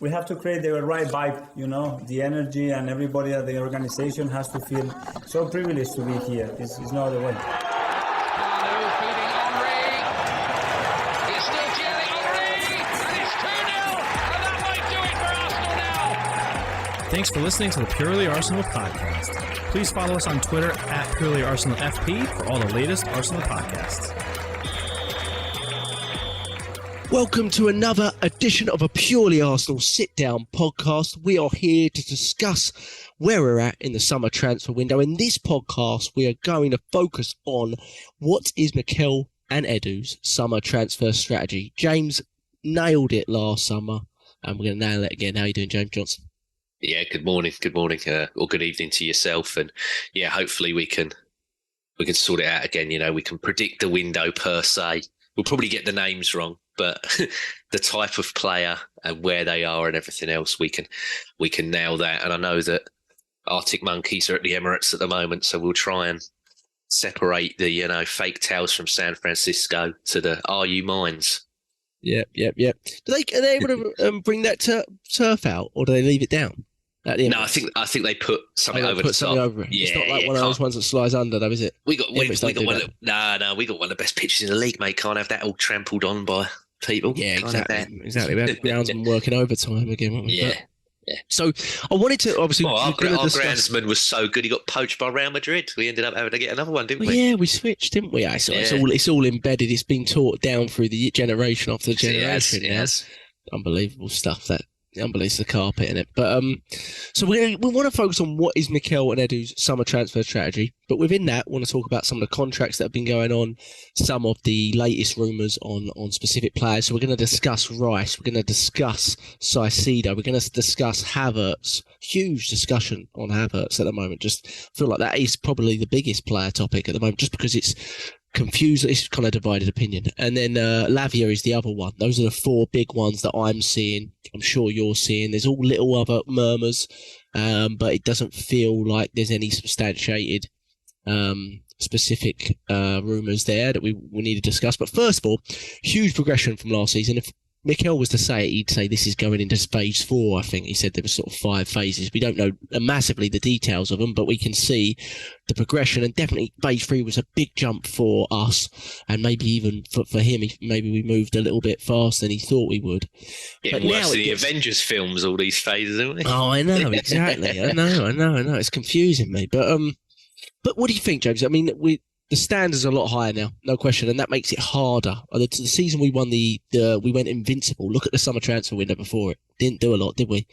we have to create the right vibe, the energy, and everybody at the organization has to feel so privileged to be here. It's no other way. Thanks for listening to the Purely Arsenal podcast. Please follow us on Twitter at Purely Arsenal FP for all the latest Arsenal podcasts. Welcome to another edition of a Purely Arsenal sit-down podcast. We are here to discuss where we're at in the summer transfer window. In this podcast, we are going to focus on what is Mikel and Edu's summer transfer strategy. James nailed it last summer, and we're going to nail it again. How are you doing, James Johnstone? Yeah, good morning, or good evening to yourself. And yeah, hopefully we can sort it out again. We can predict the window per se. We'll probably get the names wrong, but the type of player and where they are and everything else, we can nail that. And I know that Arctic Monkeys are at the Emirates at the moment, so we'll try and separate the fake tales from San Francisco to the Are You Mines? Yep. Are they able to bring that turf out, or do they leave it down? No, I think they put something over the top. Over it. Yeah, it's not like one of those ones that slides under, though, is it? We got one of the best pitches in the league, mate. Can't have that all trampled on by people. Yeah, exactly. We had groundsman working overtime again, weren't we? Yeah. So I wanted to obviously. Our groundsman was so good, he got poached by Real Madrid. We ended up having to get another one, didn't we? Yeah, we switched, didn't we? It's all embedded. It's been taught down through the generation after generation. Yes. Unbelievable stuff. Unbelievable, the carpet in it. But so we want to focus on what is Mikel and Edu's summer transfer strategy. But within that, we want to talk about some of the contracts that have been going on, some of the latest rumours on specific players. So we're going to discuss Rice. We're going to discuss Caicedo. We're going to discuss Havertz. Huge discussion on Havertz at the moment. Just feel like that is probably the biggest player topic at the moment, just because it's confused. It's kind of divided opinion. And then Lavia is the other one. Those are the four big ones that I'm seeing. I'm sure you're seeing. There's all little other murmurs, but it doesn't feel like there's any substantiated specific rumours there that we need to discuss. But first of all, huge progression from last season. If Mikel was to say it, he'd say this is going into phase 4, I think. He said there were sort of 5 phases. We don't know massively the details of them, but we can see the progression. And definitely phase 3 was a big jump for us, and maybe even for him. Maybe we moved a little bit faster than he thought we would. Getting worse than the Avengers films, all these phases, aren't they? Oh, I know, exactly. I know. It's confusing me. But what do you think, James? I mean, the standards are a lot higher now, no question, and that makes it harder. The season we won we went invincible. Look at the summer transfer window before it. Didn't do a lot, did we?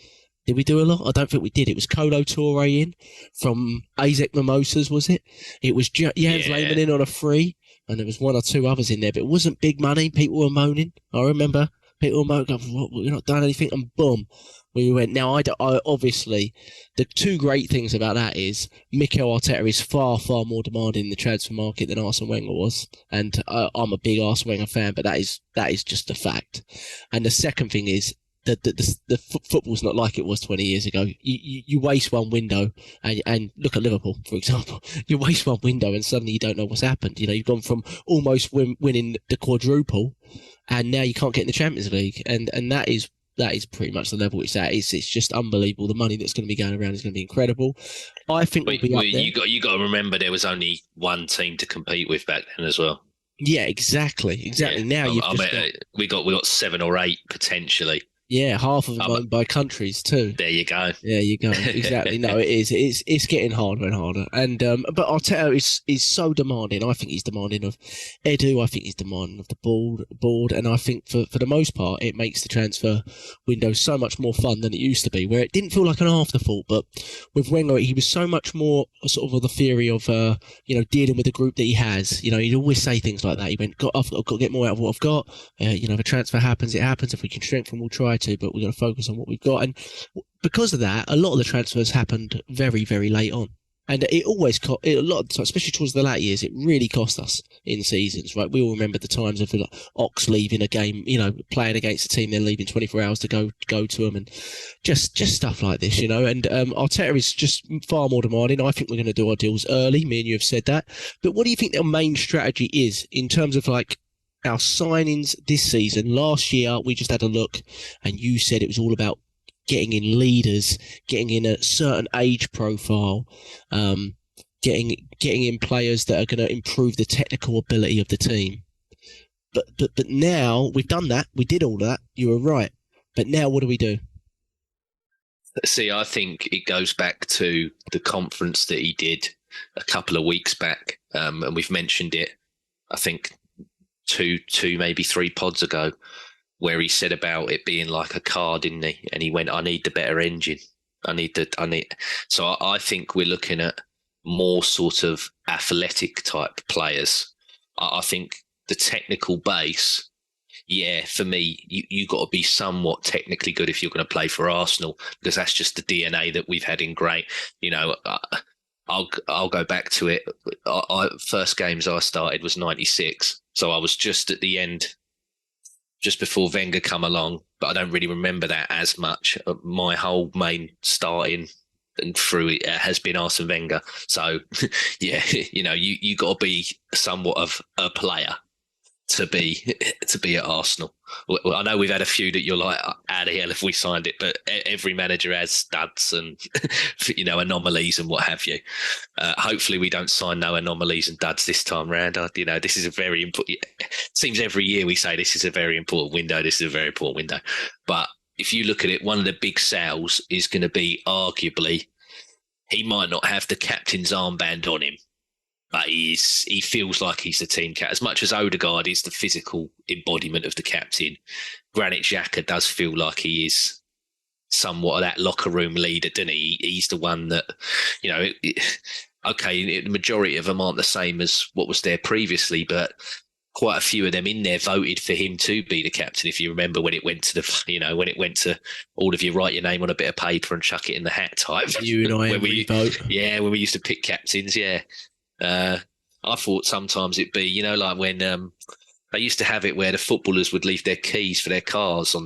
Did we do a lot? I don't think we did. It was Kolo Toure in from Azek Mimosas, was it? It was Jans Lehmann in on a free, and there was 1 or 2 others in there, but it wasn't big money. People were moaning. I remember people were moaning, we're not done anything, and boom. We went. Now, I obviously, the 2 great things about that is Mikel Arteta is far, far more demanding in the transfer market than Arsene Wenger was, and I'm a big Arsene Wenger fan, but that is just a fact. And the second thing is that the football's not like it was 20 years ago. You waste one window, and look at Liverpool, for example. You waste one window, and suddenly you don't know what's happened. You've gone from almost winning the quadruple, and now you can't get in the Champions League, and that is pretty much the level it's at. It's just unbelievable. The money that's going to be going around is going to be incredible. I think we'll be up there. You got to remember there was only one team to compete with back then as well. Yeah, exactly. Yeah. Now we got 7 or 8 potentially. Yeah, half of them owned by countries too. There you go. There you go. Exactly. No, it is. It's getting harder and harder. And but Arteta is so demanding. I think he's demanding of Edu. I think he's demanding of the board. And I think for the most part, it makes the transfer window so much more fun than it used to be, where it didn't feel like an afterthought. But with Wenger, he was so much more sort of the theory of dealing with the group that he has. He'd always say things like that. He went, I've got to get more out of what I've got. If a transfer happens, it happens. If we can strengthen, we'll try to, but we're going to focus on what we've got. And because of that, a lot of the transfers happened very, very late on. And it always cost a lot of time, especially towards the latter years. It really cost us in seasons, right? We all remember the times of Ox leaving a game, playing against a team, then leaving 24 hours to go to them, and just stuff like this, And Arteta is just far more demanding. I think we're going to do our deals early. Me and you have said that. But what do you think their main strategy is in terms of our signings this season. Last year, we just had a look, and you said it was all about getting in leaders, getting in a certain age profile, getting in players that are going to improve the technical ability of the team. But now we've done that. We did all that. You were right. But now what do we do? See, I think it goes back to the conference that he did a couple of weeks back, and we've mentioned it, I think, two, maybe 3 pods ago, where he said about it being like a car, didn't he? And he went, I need the better engine. So I think we're looking at more sort of athletic type players. I think the technical base, yeah, for me, you got to be somewhat technically good if you're going to play for Arsenal, because that's just the DNA that we've had ingrained. You know, I'll go back to it. First games I started was 96, so I was just at the end, just before Wenger come along. But I don't really remember that as much. My whole main starting and through it has been Arsene Wenger. So yeah, you know, you got to be somewhat of a player to be at Arsenal. Well, I know we've had a few that you're like, how the hell have we signed it? But every manager has studs and you know, anomalies and what have you. Hopefully we don't sign no anomalies and duds this time round. You know, this is a very important. Seems every year we say this is a very important window. This is a very important window. But if you look at it, one of the big sales is going to be arguably he might not have the captain's armband on him, but he feels like he's the team captain. As much as Odegaard is the physical embodiment of the captain, Granit Xhaka does feel like he is somewhat of that locker room leader, doesn't he? He's the one that, you know, okay, the majority of them aren't the same as what was there previously, but quite a few of them in there voted for him to be the captain. If you remember when it went to when it went to all of you write your name on a bit of paper and chuck it in the hat type. You and I vote. Yeah, when we used to pick captains, yeah. I thought sometimes it'd be, you know, like when they used to have it where the footballers would leave their keys for their cars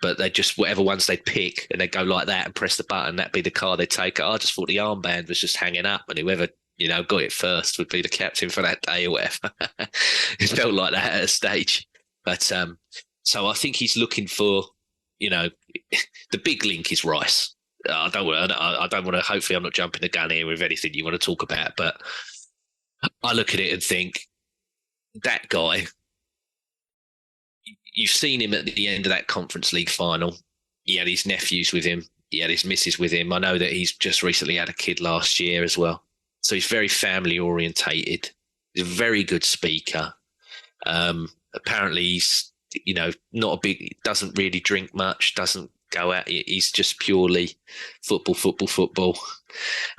but they just, whatever ones they'd pick, and they'd go like that and press the button, that'd be the car they'd take. I just thought the armband was just hanging up, and whoever, you know, got it first would be the captain for that day or whatever. It felt like that at a stage. But so I think he's looking for, you know, the big link is Rice. I don't want to, hopefully I'm not jumping the gun here with anything you want to talk about, but I look at it and think, that guy, you've seen him at the end of that Conference League final. He had his nephews with him. He had his missus with him. I know that he's just recently had a kid last year as well. So he's very family orientated. He's a very good speaker. Apparently he's, you know, doesn't really drink much, doesn't go out. He's just purely football.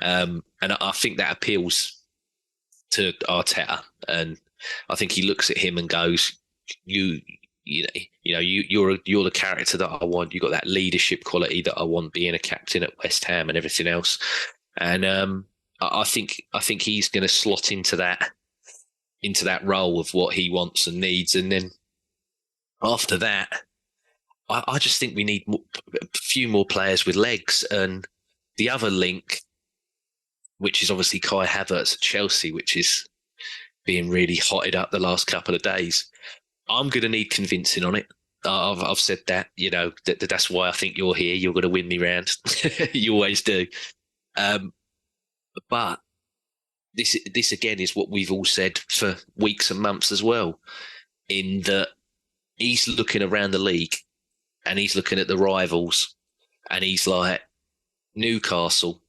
And I think that appeals to Arteta, and I think he looks at him and goes, you're the character that I want. You've got that leadership quality that I want, being a captain at West Ham and everything else. And I think he's going to slot into that role of what he wants and needs. And then after that, I just think we need a few more players with legs. And the other link, which is obviously Kai Havertz at Chelsea, which is being really hotted up the last couple of days. I'm going to need convincing on it. I've said that, you know, that's why I think you're here. You're going to win me round. You always do. But this again is what we've all said for weeks and months as well, in that he's looking around the league and he's looking at the rivals and he's like, Newcastle,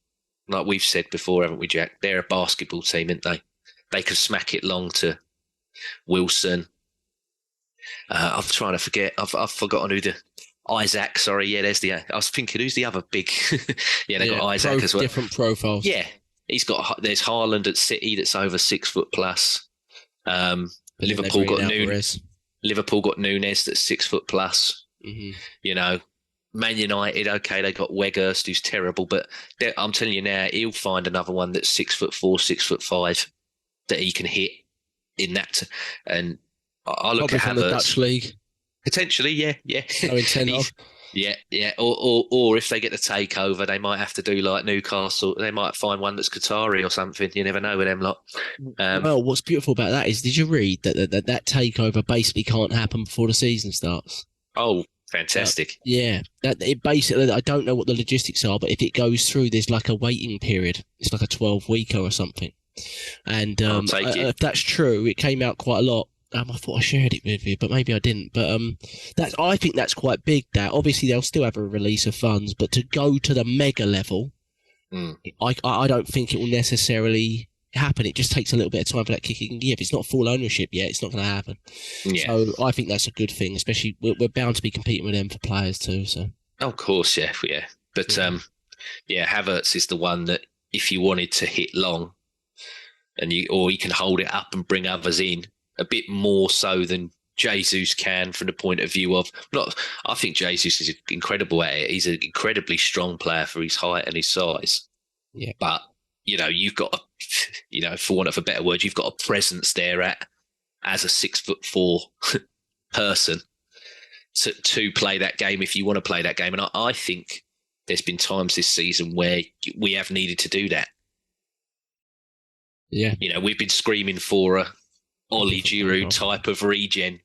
like we've said before, haven't we, Jack? They're a basketball team, aren't they? They can smack it long to Wilson. I'm trying to forget. I've forgotten who Isaac. Sorry, yeah. I was thinking, who's the other big? Yeah, they got Isaac as well. Different profiles. Yeah, there's Haaland at City that's over 6 foot plus. Liverpool got Nunes. Liverpool got Nunes that's 6 foot plus. Mm-hmm. You know, Man United, okay, they got Weghorst, who's terrible, but I'm telling you now, he'll find another one that's 6'4", 6'5", that he can hit in that. And I look probably at Havertz. From the Dutch league. Potentially, yeah. No intent of. Yeah, yeah. Or if they get the takeover, they might have to do like Newcastle. They might find one that's Qatari or something. You never know with them lot. Well, what's beautiful about that is, did you read that takeover basically can't happen before the season starts? Oh, fantastic. Yeah, that it basically, I don't know what the logistics are, but if it goes through, there's like a waiting period. It's like a 12-weeker or something. And if that's true, it came out quite a lot. I thought I shared it with you, but maybe I didn't. But I think that's quite big. That obviously they'll still have a release of funds, but to go to the mega level, I don't think it will necessarily happen. It just takes a little bit of time for that kick in gear. If it's not full ownership yet, it's not going to happen. Yeah. So I think that's a good thing, especially we're bound to be competing with them for players too. So of course, yeah. But Havertz is the one that if you wanted to hit long, or you can hold it up and bring others in a bit more so than Jesus can, from the point of view of I think Jesus is incredible at it. He's an incredibly strong player for his height and his size. Yeah. But you've got for want of a better word, you've got a presence there as a 6'4" person to play that game if you want to play that game. And I think there's been times this season where we have needed to do that. Yeah. We've been screaming for a Ollie Giroud type of regen,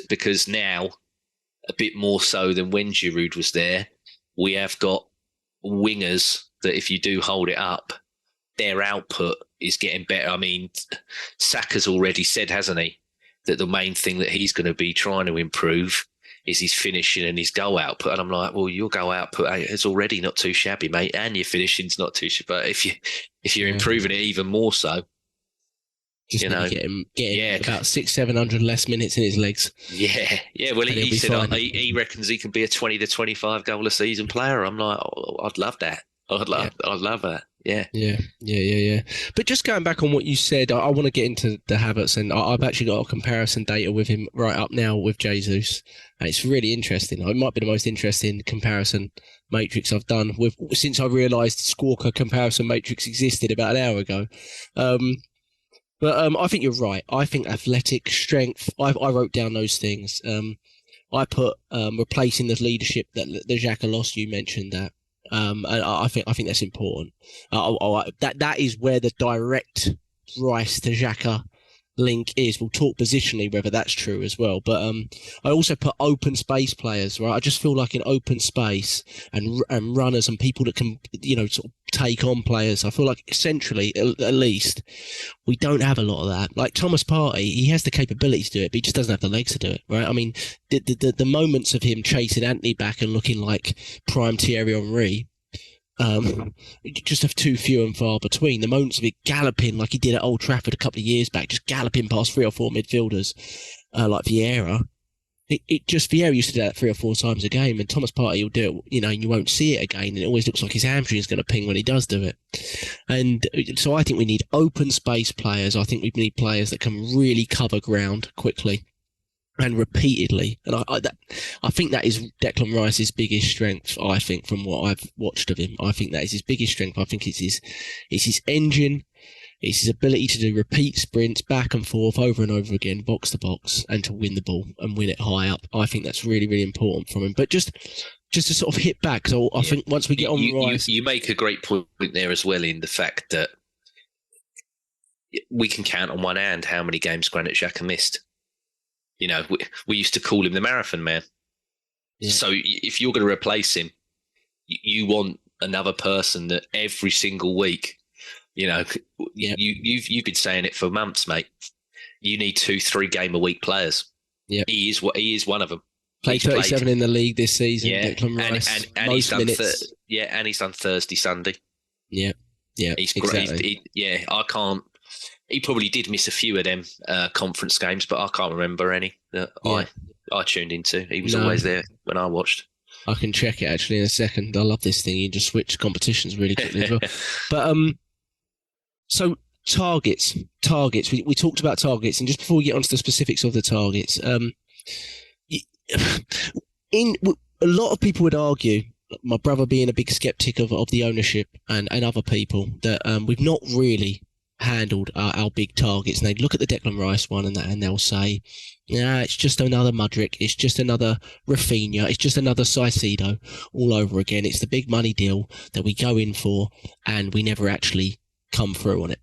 because now, a bit more so than when Giroud was there, we have got wingers that if you do hold it up, their output is getting better. I mean, Saka's already said, hasn't he, that the main thing that he's going to be trying to improve is his finishing and his goal output. And I'm like, well, your goal output is already not too shabby, mate, and your finishing's not too shabby. But if you're improving it even more so, just getting about 600-700 less minutes in his legs. Yeah. Well, he said he reckons he can be a 20 to 25 goal a season player. I'm like, I'd love that. I'd love that. Yeah. But just going back on what you said, I want to get into the Havertz, and I've actually got a comparison data with him right up now with Jesus, and it's really interesting. It might be the most interesting comparison matrix I've done since I realised Squawker comparison matrix existed about an hour ago. But I think you're right. I think athletic strength. I wrote down those things. I put replacing the leadership that the Xhaka lost. You mentioned that. And I think that's important. That is where the direct Rice to Xhaka link is. We'll talk positionally whether that's true as well. But I also put open space players, right? I just feel like in open space and runners and people that can, sort of take on players. I feel like centrally, at least, we don't have a lot of that. Like Thomas Partey, he has the capability to do it, but he just doesn't have the legs to do it, right? I mean, the moments of him chasing Anthony back and looking like prime Thierry Henry, just have too few and far between. The moments of it galloping like he did at Old Trafford a couple of years back, just galloping past 3 or 4 midfielders, like Vieira. Vieira used to do that 3 or 4 times a game, and Thomas Partey will do it, and you won't see it again, and it always looks like his hamstring is going to ping when he does do it. And so I think we need open space players. I think we need players that can really cover ground quickly and repeatedly. And I think that is Declan Rice's biggest strength, I think, from what I've watched of him. I think that is his biggest strength. I think it's his engine. It's his ability to do repeat sprints back and forth over and over again, box to box, and to win the ball and win it high up. I think that's really, really important from him. But just to sort of hit back, because I think once we get on Rice... You make a great point there as well, in the fact that we can count on one hand how many games Granit Xhaka missed. We used to call him the marathon man. Yeah. So if you're going to replace him, you want another person that every single week... You've been saying it for months, mate. You need 2-3 game a week players. Yeah, he is one of them. Played 37 in the league this season. Yeah, Declan Rice, and he's done and he's done Thursday, Sunday. Yeah, he's exactly. great. I can't. He probably did miss a few of them conference games, but I can't remember any that I tuned into. He was always there when I watched. I can check it actually in a second. I love this thing. You just switch competitions really quickly as well. But so targets. We talked about targets, and just before we get onto the specifics of the targets, a lot of people would argue, my brother being a big skeptic of the ownership and other people, that we've not really handled our big targets, and they'd look at the Declan Rice one and they'll say, "Yeah, it's just another Mudryk, it's just another Rafinha, it's just another Caicedo all over again. It's the big money deal that we go in for, and we never actually come through on it."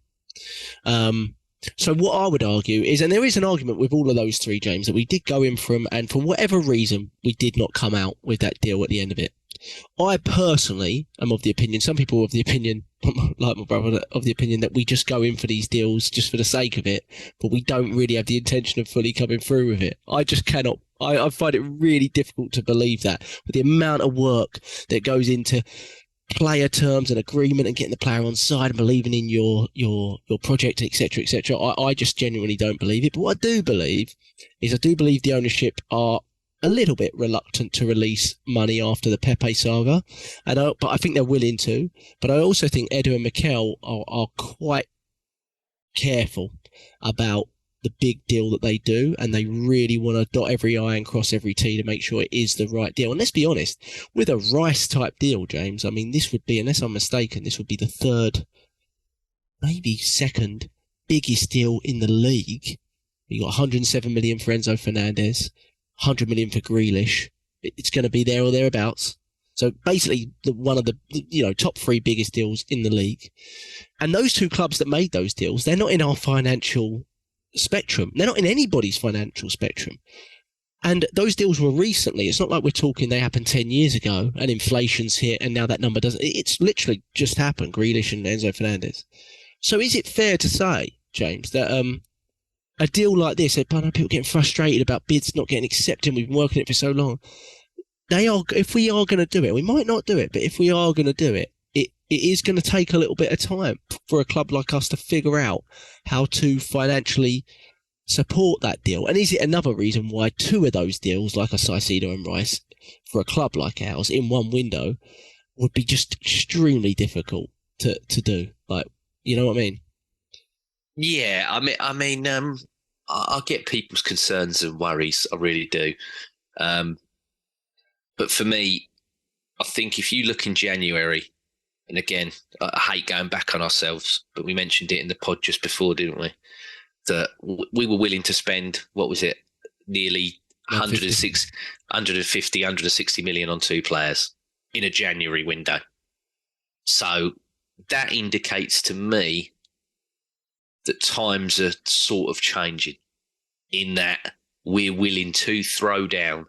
So what I would argue is, and there is an argument with all of those three, James, that we did go in from, and for whatever reason, we did not come out with that deal at the end of it. I personally am of the opinion, some people are of the opinion, like my brother, of the opinion that we just go in for these deals just for the sake of it, but we don't really have the intention of fully coming through with it. I just cannot, I find it really difficult to believe that, with the amount of work that goes into player terms and agreement and getting the player on side and believing in your project, etc., etc. I just genuinely don't believe it. But what I do believe is, I do believe the ownership are a little bit reluctant to release money after the Pepe saga, but I think they're willing to. But I also think Edu and Mikel are quite careful about the big deal that they do, and they really want to dot every I and cross every T to make sure it is the right deal. And let's be honest, with a Rice type deal, James, I mean, this would be, unless I'm mistaken, this would be the third, maybe second biggest deal in the league. You got 107 million for Enzo Fernandez, 100 million for Grealish. It's going to be there or thereabouts. So basically, one of the top three biggest deals in the league. And those two clubs that made those deals, they're not in our financial spectrum. They're not in anybody's financial spectrum. And those deals were recently. It's not like we're talking they happened 10 years ago and inflation's hit and now that number doesn't. It's literally just happened, Grealish and Enzo Fernandez. So is it fair to say, James, that a deal like this, I know people getting frustrated about bids not getting accepted, we've been working it for so long, if we are going to do it, we might not do it, but if we are going to do it, it is going to take a little bit of time for a club like us to figure out how to financially support that deal. And is it another reason why two of those deals, like a Caicedo and Rice, for a club like ours in one window, would be just extremely difficult to do? Like, you know what I mean? Yeah, I get people's concerns and worries. I really do. But for me, I think if you look in January, and again, I hate going back on ourselves, but we mentioned it in the pod just before, didn't we? That we were willing to spend, what was it, nearly 160 million on two players in a January window. So that indicates to me that times are sort of changing, in that we're willing to throw down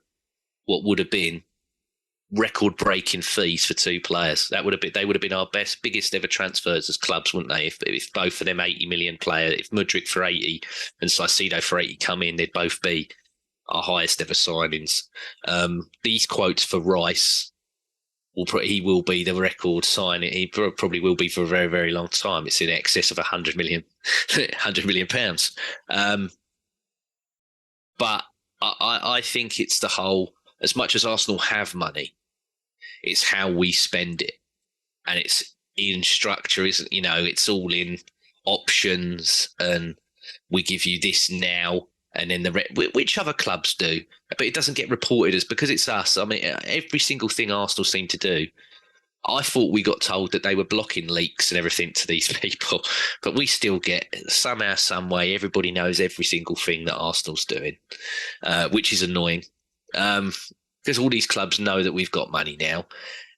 what would have been record-breaking fees for two players. They would have been our biggest ever transfers as clubs, wouldn't they? If both of them 80 million player, if Mudryk for 80 and Caicedo for 80 come in, they'd both be our highest ever signings. These quotes for Rice, he will be the record signing. He probably will be for a very, very long time. It's in excess of 100 million pounds. But I think it's the whole, as much as Arsenal have money, it's how we spend it. And it's in structure, isn't, it's all in options, and we give you this now, and then which other clubs do, but it doesn't get reported as, because it's us. I mean, every single thing Arsenal seem to do, I thought we got told that they were blocking leaks and everything to these people, but we still get, somehow, some way, everybody knows every single thing that Arsenal's doing, which is annoying. Because all these clubs know that we've got money now,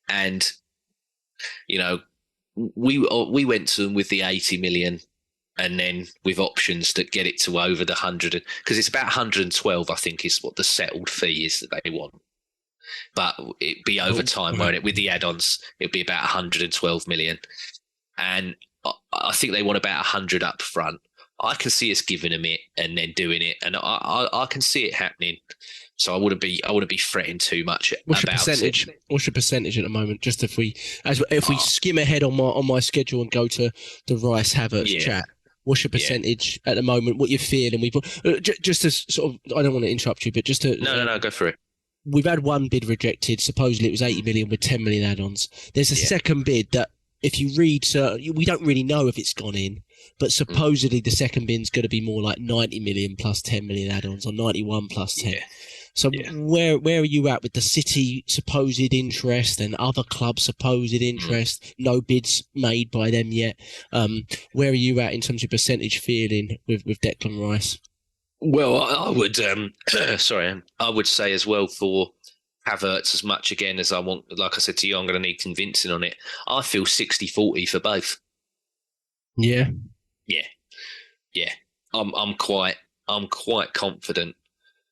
and we went to them with the 80 million, and then with options that get it to over the 100, because it's about 112, I think, is what the settled fee is that they want. But it'd be over time, won't it? With the add-ons, it'd be about 112 million, and I think they want about 100 up front. I can see us giving them it and then doing it, and I can see it happening. So I wouldn't be fretting too much What's about your percentage? it. What's your percentage at the moment? Just if we skim ahead on my schedule and go to the Rice Havertz chat. What's your percentage at the moment? What you're feeling? Just to sort of, I don't want to interrupt you, but just to no, go for it. We've had one bid rejected. Supposedly it was 80 million with 10 million add-ons. There's a second bid that, if you read, we don't really know if it's gone in, but supposedly the second bid's going to be more like 90 million plus 10 million add-ons, or 91 plus 10. Yeah. So where are you at with the City supposed interest and other clubs' supposed interest? No bids made by them yet. Where are you at in terms of percentage feeling with Declan Rice? Well, I would I would say as well for Havertz, as much again as I want, like I said to you, I'm going to need convincing on it. I feel 60-40 for both. Yeah. I'm quite confident.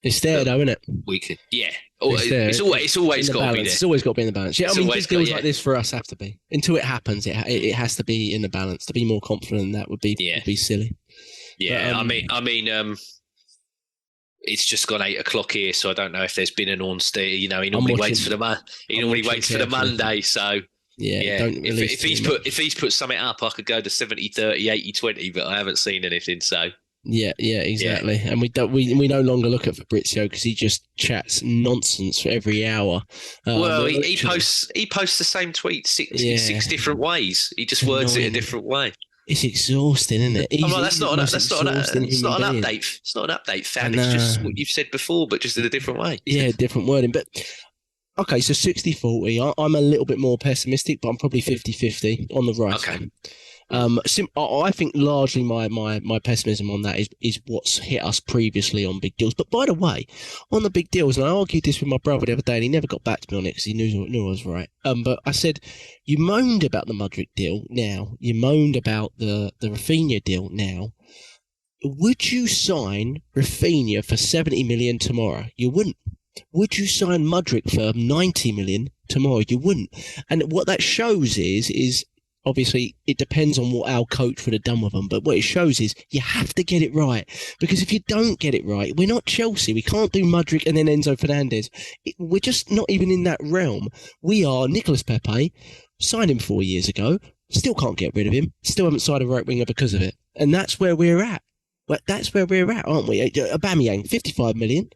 It's there though, isn't it? We could, yeah. It's always got to be there. It's always got to be in the balance. Yeah, It's I mean, always deals got- like this for us have to be. Until it happens, it has to be in the balance. To be more confident, that would be silly. Yeah, But, I mean, it's just gone 8 o'clock here, so I don't know if there's been an on steer. You know, he normally waits for the Monday. So if he's put something up, I could go to 70-30, 80-20, but I haven't seen anything. So yeah, exactly. Yeah. And we no longer look at Fabrizio because he just chats nonsense for every hour. He posts the same tweet six different ways. He just words it a different way. It's exhausting, isn't it? That's not an update. It's not an update, fam. It's just what you've said before, but just in a different way. Yeah, different wording. But okay, so 60-40. I'm a little bit more pessimistic, but I'm probably 50-50 on the right. Okay. I think largely my pessimism on that is what's hit us previously on big deals. But by the way, on the big deals, and I argued this with my brother the other day, and he never got back to me on it because he knew I was right. But I said, you moaned about the Mudryk deal now. You moaned about the Rafinha deal now. Would you sign Rafinha for 70 million tomorrow? You wouldn't. Would you sign Mudryk for 90 million tomorrow? You wouldn't. And what that shows is obviously, it depends on what our coach would have done with them. But what it shows is you have to get it right. Because if you don't get it right, we're not Chelsea. We can't do Mudryk and then Enzo Fernandez. We're just not even in that realm. We are Nicolas Pepe, signed him 4 years ago, still can't get rid of him, still haven't signed a right winger because of it. And that's where we're at. That's where we're at, aren't we? Aubameyang, 55 million.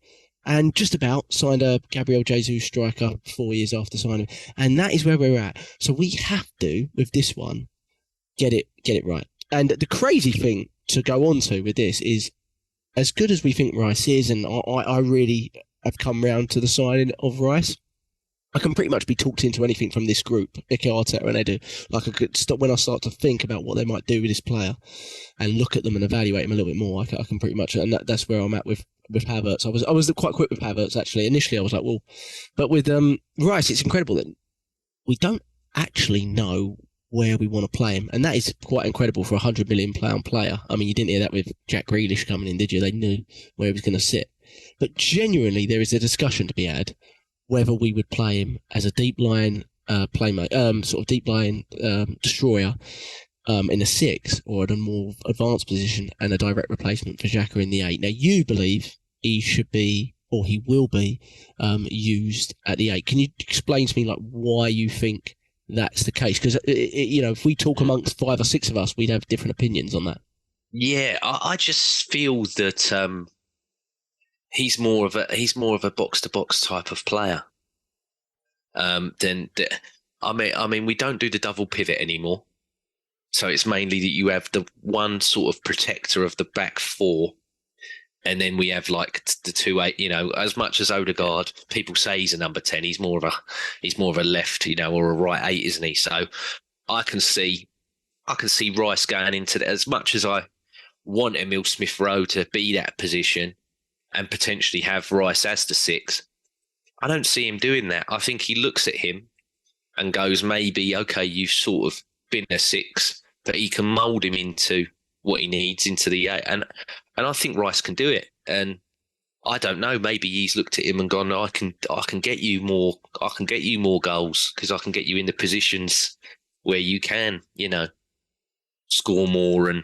And just about signed a Gabriel Jesus striker 4 years after signing. And that is where we're at. So we have to, with this one, get it right. And the crazy thing to go on to with this is, as good as we think Rice is, and I really have come round to the signing of Rice, I can pretty much be talked into anything from this group, Mikel Arteta and Edu. Like, I could stop when I start to think about what they might do with this player and look at them and evaluate them a little bit more. I can pretty much, and that's where I'm at with Havertz. I was quite quick with Havertz, actually. Initially, I was like, well, but with Rice, it's incredible that we don't actually know where we want to play him, and that is quite incredible for a £100 million player. I mean, you didn't hear that with Jack Grealish coming in, did you? They knew where he was going to sit. But genuinely, there is a discussion to be had whether we would play him as a deep line sort of deep line destroyer in a 6, or at a more advanced position and a direct replacement for Xhaka in the 8. Now, you believe he should be, or he will be, used at the 8. Can you explain to me like why you think that's the case? Because if we talk amongst 5 or 6 of us, we'd have different opinions on that. Yeah, I just feel that he's more of a box to box type of player. I mean, we don't do the double pivot anymore. So it's mainly that you have the one sort of protector of the back 4, and then we have like the 2-8. You know, as much as Odegaard, people say he's a number 10, he's more of a left, or a right 8, isn't he? So I can see Rice going into that. As much as I want Emile Smith-Rowe to be that position and potentially have Rice as the 6, I don't see him doing that. I think he looks at him and goes, maybe, okay, you've sort of been a 6, but he can mould him into what he needs, into the 8. And I think Rice can do it. And I don't know, maybe he's looked at him and gone, I can get you more goals because I can get you in the positions where you can, score more and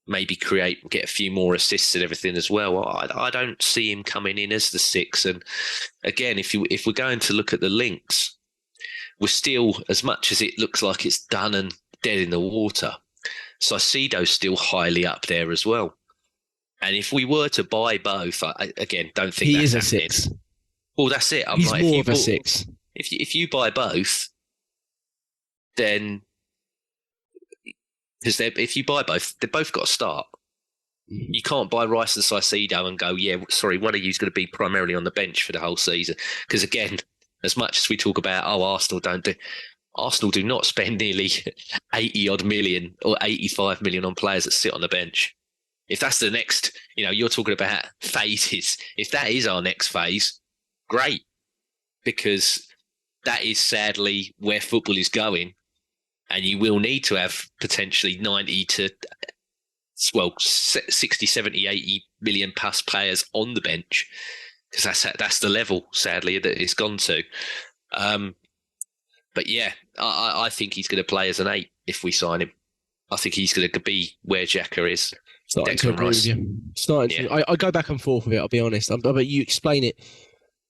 maybe get a few more assists and everything as well. I don't see him coming in as the 6. And again, if we're going to look at the links, we're still, as much as it looks like it's done and dead in the water, Caicedo's still highly up there as well. And if we were to buy both, I again don't think he that's is a happening. 6. Well, that's it. He's more of a 6. If you buy both, then if you buy both, they've both got to start. You can't buy Rice and Caicedo and go, yeah, sorry, one of you's going to be primarily on the bench for the whole season. Because again, as much as we talk about, Arsenal do not spend nearly 80 odd million or 85 million on players that sit on the bench. If that's the next, you're talking about phases. If that is our next phase, great. Because that is sadly where football is going. And you will need to have potentially 90 to 60, 70, 80 million plus players on the bench, because that's the level, sadly, that it's gone to. But yeah, I think he's going to play as an 8 if we sign him. I think he's going to be where Xhaka is. Declan Rice. I go back and forth with it, I'll be honest. But you explain it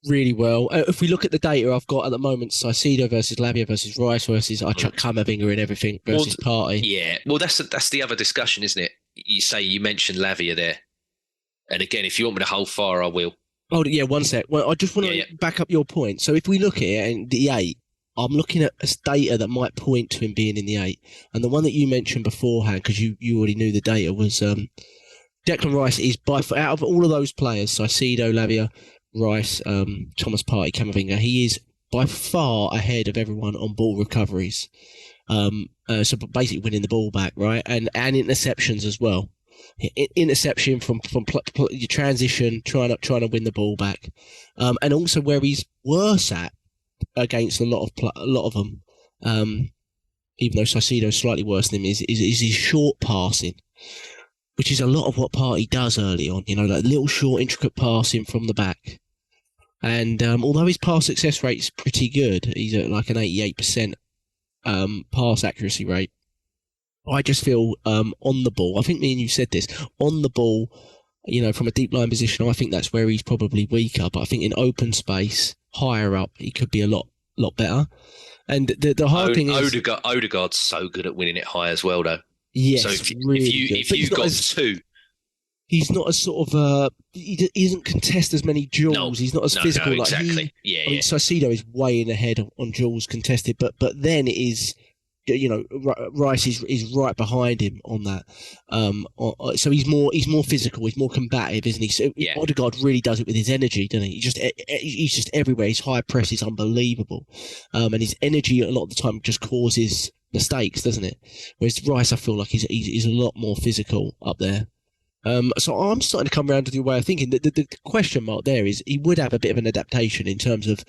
really well. If we look at the data I've got at the moment, Caicedo versus Lavia versus Rice versus I chuck Camavinga and everything versus Partey. Yeah, well, that's the other discussion, isn't it? You mentioned Lavia there, and again, if you want me to hold fire, I will. Oh yeah, one sec. Well, I just want to back up your point. So if we look at it and the 8, I'm looking at data that might point to him being in the 8, and the one that you mentioned beforehand, because you already knew the data, was Declan Rice is by far, out of all of those players, Caicedo, Lavia, Rice, Thomas Partey, Camavinga, he is by far ahead of everyone on ball recoveries. So basically winning the ball back, right? And interceptions as well. Interception from your transition, trying to win the ball back. And also where he's worse at against a lot of them, even though Caicedo's slightly worse than him, is his short passing, which is a lot of what Partey does early on, like little short intricate passing from the back. And although his pass success rate's pretty good, he's at like an 88% pass accuracy rate, I just feel on the ball, I think me and you said this, on the ball, from a deep line position, I think that's where he's probably weaker. But I think in open space, higher up, he could be a lot better. And the hard thing is... Odegaard's so good at winning it high as well, though. Yes, so if you've got 2... He's not as sort of he doesn't contest as many duels. No, he's not as physical. No, exactly. I mean, Caicedo is way in ahead on duels contested, but then it is, Rice is right behind him on that. So he's more physical. He's more combative, isn't he? So Odegaard really does it with his energy, doesn't he? He's just everywhere. His high press is unbelievable, and his energy a lot of the time just causes mistakes, doesn't it? Whereas Rice, I feel like he's a lot more physical up there. So I'm starting to come around to the way of thinking. The question mark there is he would have a bit of an adaptation in terms of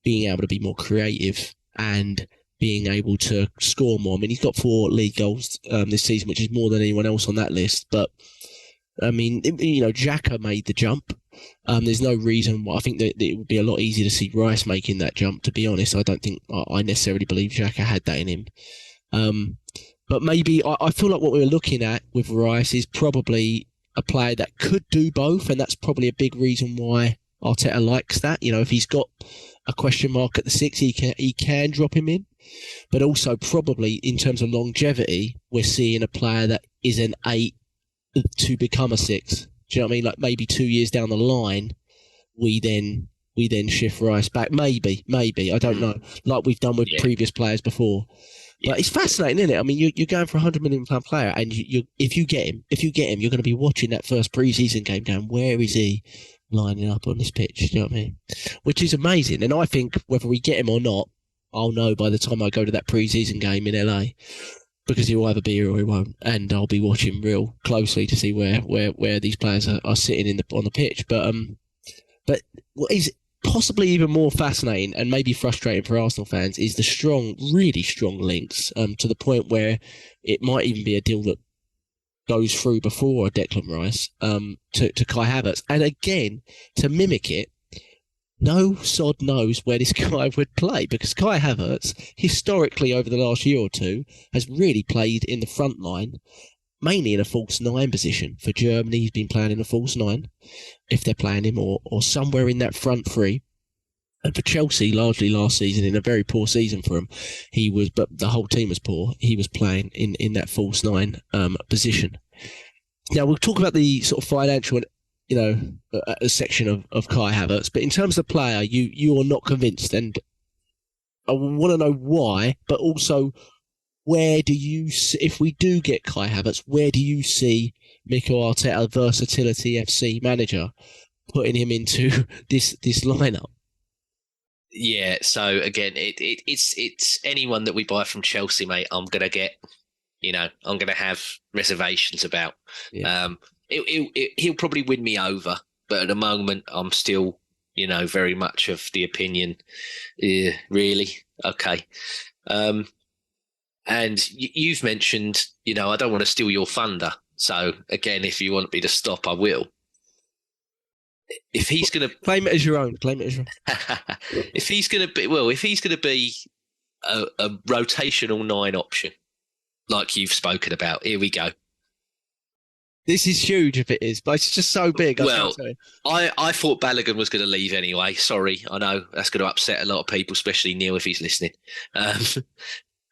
being able to be more creative and being able to score more. I mean, he's got 4 league goals this season, which is more than anyone else on that list. But, I mean, Xhaka made the jump. There's no reason why. I think that it would be a lot easier to see Rice making that jump, to be honest. I don't think I necessarily believe Xhaka had that in him. But maybe I feel like what we were looking at with Rice is probably a player that could do both, and that's probably a big reason why Arteta likes that. If he's got a question mark at the 6, he can drop him in. But also probably in terms of longevity, we're seeing a player that is an 8 to become a 6. Do you know what I mean? Like maybe 2 years down the line, we then shift Rice back. Maybe I don't know. Like we've done with previous players before. But it's fascinating, isn't it? I mean, you're going for £100 million player, and if you get him, you're going to be watching that first pre-season game going, where is he lining up on this pitch? Do you know what I mean? Which is amazing. And I think whether we get him or not, I'll know by the time I go to that pre-season game in LA, because he'll either be here or he won't, and I'll be watching real closely to see where these players are sitting on the pitch. But what is possibly even more fascinating and maybe frustrating for Arsenal fans is the really strong links to the point where it might even be a deal that goes through before Declan Rice to Kai Havertz. And again, to mimic it, no sod knows where this guy would play, because Kai Havertz, historically over the last year or two, has really played in the front line, mainly in a false 9 position. For Germany, he's been playing in a false 9, if they're playing him, or somewhere in that front 3. And for Chelsea, largely last season, in a very poor season for him, but the whole team was poor, he was playing in that false 9 position. Now, we'll talk about the sort of financial a section of Kai Havertz, but in terms of the player, you are not convinced, and I want to know why, but also where do you see, if we do get Kai Havertz, where do you see Mikel Arteta, Versatility FC manager, putting him into this lineup? Yeah, so again, it's anyone that we buy from Chelsea, mate. I'm gonna have reservations about. Yeah. He'll probably win me over, but at the moment, I'm still, very much of the opinion. Really, okay. And you've mentioned, I don't want to steal your thunder. So again, if you want me to stop, I will. If he's going to claim it as your own, if he's going to be a rotational 9 option, like you've spoken about, here we go. This is huge if it is, but it's just so big. I thought Balogun was going to leave anyway. Sorry, I know that's going to upset a lot of people, especially Neil if he's listening.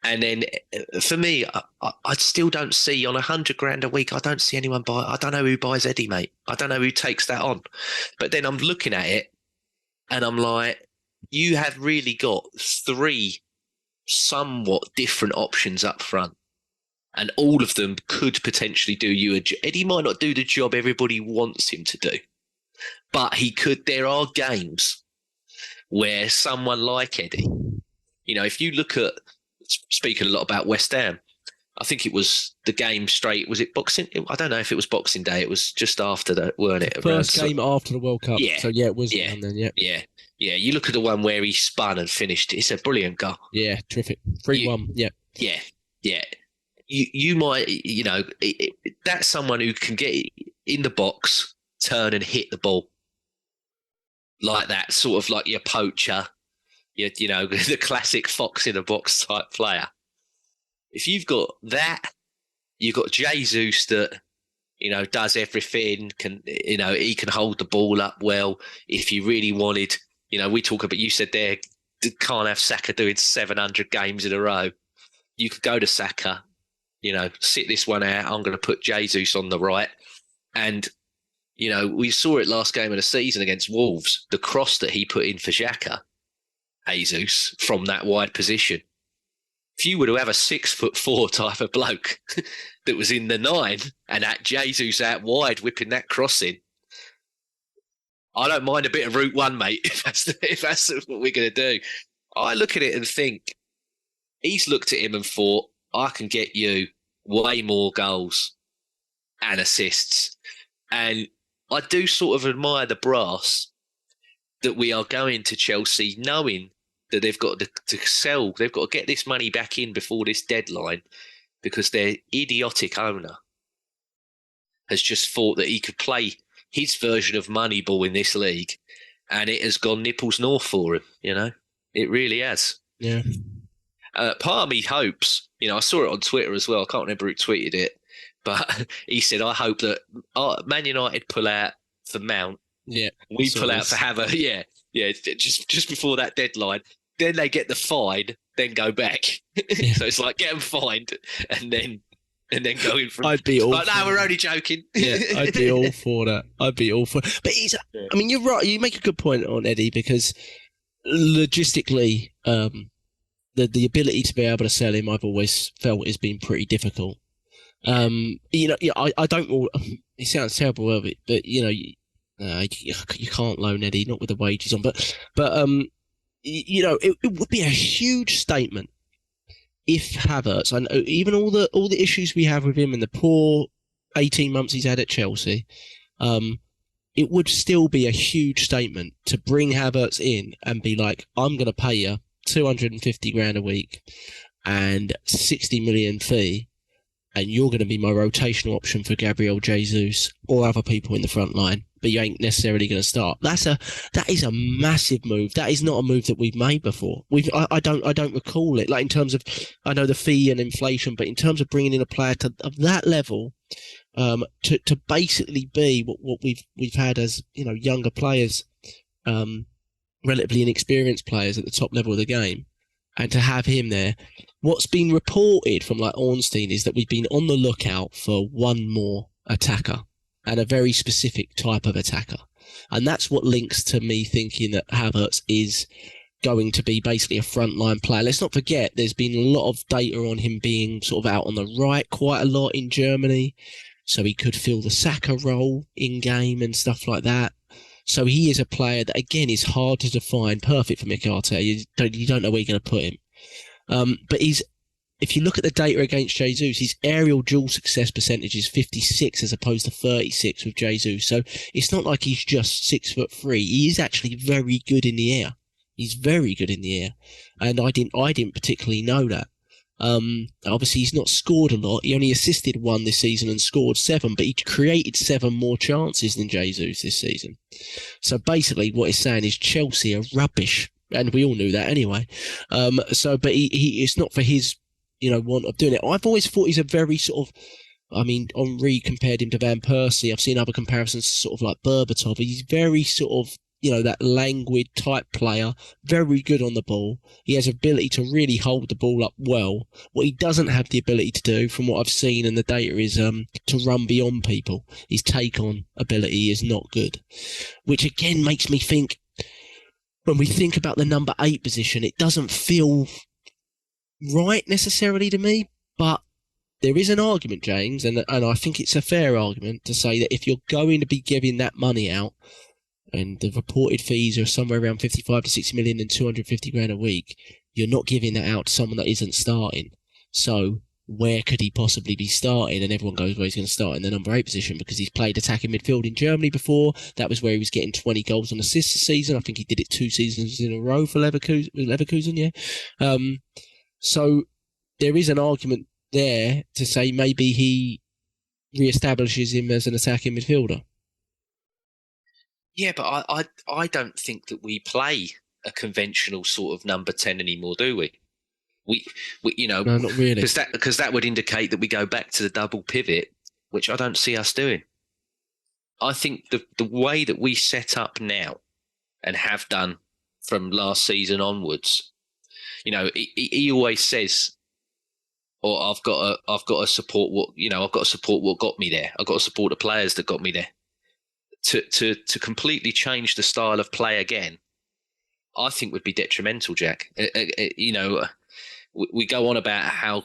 And then for me, I still don't see on $100,000 a week. I don't see anyone buy. I don't know who buys Eddie, mate. I don't know who takes that on. But then I'm looking at it, and I'm like, you have really got 3 somewhat different options up front, and all of them could potentially do you a job. Eddie might not do the job everybody wants him to do, but he could. There are games where someone like Eddie, if you look at. Speaking a lot about West Ham, I think it was the game straight. Was it Boxing? I don't know if it was Boxing Day. It was just after that, weren't it? First game after the World Cup. Yeah. So yeah, it was. Yeah. Then, yeah. You look at the one where he spun and finished. It's a brilliant goal. Yeah, terrific. 3-1. Yeah. Yeah. You might, that's someone who can get in the box, turn and hit the ball like that. Sort of like your poacher. The classic fox in a box type player. If you've got that, you've got Jesus that, does everything, he can hold the ball up well. If you really wanted, we talk about, you said there, can't have Saka doing 700 games in a row. You could go to Saka, sit this one out. I'm going to put Jesus on the right. And, we saw it last game of the season against Wolves, the cross that he put in for Xhaka. Jesus from that wide position. If you were to have a 6'4" type of bloke that was in the 9 and that Jesus out wide whipping that cross in, I don't mind a bit of Route 1, mate. If that's what we're going to do, I look at it and think he's looked at him and thought, I can get you way more goals and assists, and I do sort of admire the brass. That we are going to Chelsea knowing that they've got to sell. They've got to get this money back in before this deadline because their idiotic owner has just thought that he could play his version of Moneyball in this league, and it has gone nipples north for him. It really has. Yeah. Part of me hopes, I saw it on Twitter as well. I can't remember who tweeted it, but he said, I hope that Man United pull out for Mount. Yeah, we pull out for Havertz. Yeah. Just before that deadline, then they get the fine, then go back. Yeah. So it's like get them fined and then go in from. I'd be all. Like, no, we're only joking. Yeah, I'd be all for that. But I mean, you're right. You make a good point on Eddie because logistically, the ability to be able to sell him, I've always felt has been pretty difficult. I don't. It sounds terrible, but you can't loan Eddie, not with the wages on. But it would be a huge statement if Havertz, and even all the issues we have with him and the poor 18 months he's had at Chelsea, it would still be a huge statement to bring Havertz in and be like, I'm going to pay you $250,000 a week and 60 million fee. And you're going to be my rotational option for Gabriel Jesus or other people in the front line, but you ain't necessarily going to start. That is a massive move. That is not a move that we've made before. I don't recall it. Like in terms of, I know the fee and inflation, but in terms of bringing in a player of that level, to basically be what we've had as younger players, relatively inexperienced players at the top level of the game. And to have him there, what's been reported from like Ornstein is that we've been on the lookout for one more attacker and a very specific type of attacker. And that's what links to me thinking that Havertz is going to be basically a frontline player. Let's not forget there's been a lot of data on him being sort of out on the right quite a lot in Germany, so he could fill the Saka role in game and stuff like that. So he is a player that, again, is hard to define. Perfect for Mikel Arteta. You don't know where you're going to put him. But if you look at the data against Jesus, his aerial dual success percentage is 56 as opposed to 36 with Jesus. So it's not like he's just 6'3". He is actually very good in the air. He's very good in the air, and I didn't particularly know that. Obviously, he's not scored a lot. He only assisted 1 this season and scored 7, but he created 7 more chances than Jesus this season. So basically, what he's saying is Chelsea are rubbish, and we all knew that anyway. But he it's not for his want of doing it. I've always thought he's a very sort of. I mean, Henri compared him to Van Persie. I've seen other comparisons, sort of like Berbatov. He's very sort of. That languid type player, very good on the ball. He has ability to really hold the ball up well. What he doesn't have the ability to do, from what I've seen in the data, is to run beyond people. His take-on ability is not good, which again makes me think, when we think about the number 8 position, it doesn't feel right necessarily to me, but there is an argument, James, and I think it's a fair argument to say that if you're going to be giving that money out, and the reported fees are somewhere around 55 to 60 million and 250 grand a week, you're not giving that out to someone that isn't starting. So where could he possibly be starting? And everyone goes, well, he's going to start in the number 8 position because he's played attacking midfield in Germany before. That was where he was getting 20 goals and assists a season. I think he did it 2 seasons in a row for Leverkusen, yeah. So there is an argument there to say maybe he re-establishes him as an attacking midfielder. Yeah, but I don't think that we play a conventional sort of number 10 anymore, do we? We No, not really. Because that would indicate that we go back to the double pivot, which I don't see us doing. I think the way that we set up now and have done from last season onwards, he always says, I've got to support what got me there. I've got to support the players that got me there. To completely change the style of play again, I think would be detrimental, Jack. We go on about how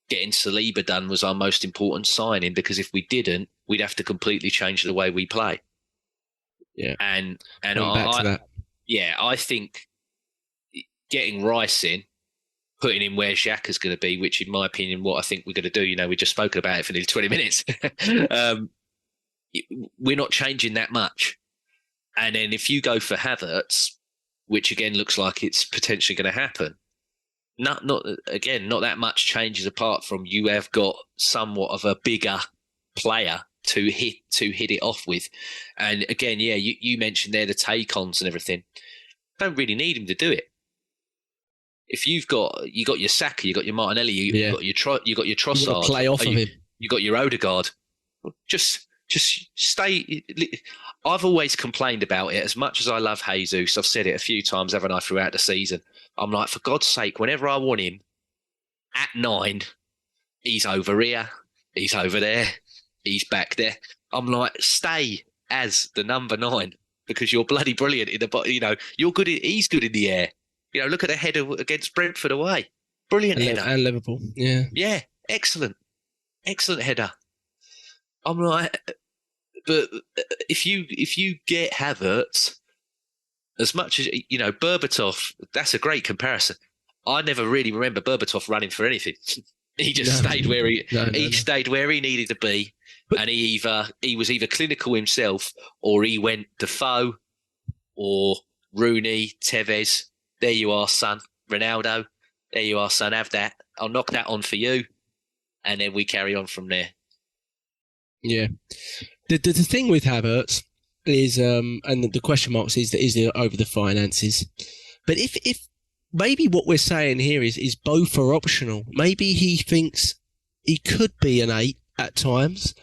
getting Saliba done was our most important signing, because if we didn't, we'd have to completely change the way we play. Yeah, and back to that. Yeah, I think getting Rice in, putting him where Xhaka's going to be, which in my opinion, what I think we're going to do. We've just spoken about it for nearly 20 minutes. We're not changing that much. And then if you go for Havertz, which again looks like it's potentially going to happen, not that much changes apart from you have got somewhat of a bigger player to hit it off with. And again, yeah, you mentioned there the take-ons and everything. Don't really need him to do it. If you got your Saka, you got your Martinelli, you got your Trossard, play off of him. You got your Odegaard. Just stay. I've always complained about it. As much as I love Jesus, I've said it a few times, haven't I, throughout the season. I'm like, for God's sake, whenever I want him at 9, he's over here, he's over there, he's back there. I'm like, stay as the number 9 because you're bloody brilliant in the. You're good. He's good in the air. Look at the header against Brentford away. Brilliant header. And Liverpool. Yeah. Yeah. Excellent header. I'm like, but if you get Havertz, as much as Berbatov, that's a great comparison. I never really remember Berbatov running for anything. He just stayed where he stayed where he needed to be, and he was either clinical himself or he went Defoe or Rooney, Tevez. There you are, son. Ronaldo. There you are, son. Have that. I'll knock that on for you, and then we carry on from there. Yeah, the thing with Havertz is, and the question marks is over the finances. But if maybe what we're saying here is both are optional. Maybe he thinks he could be an 8 at times.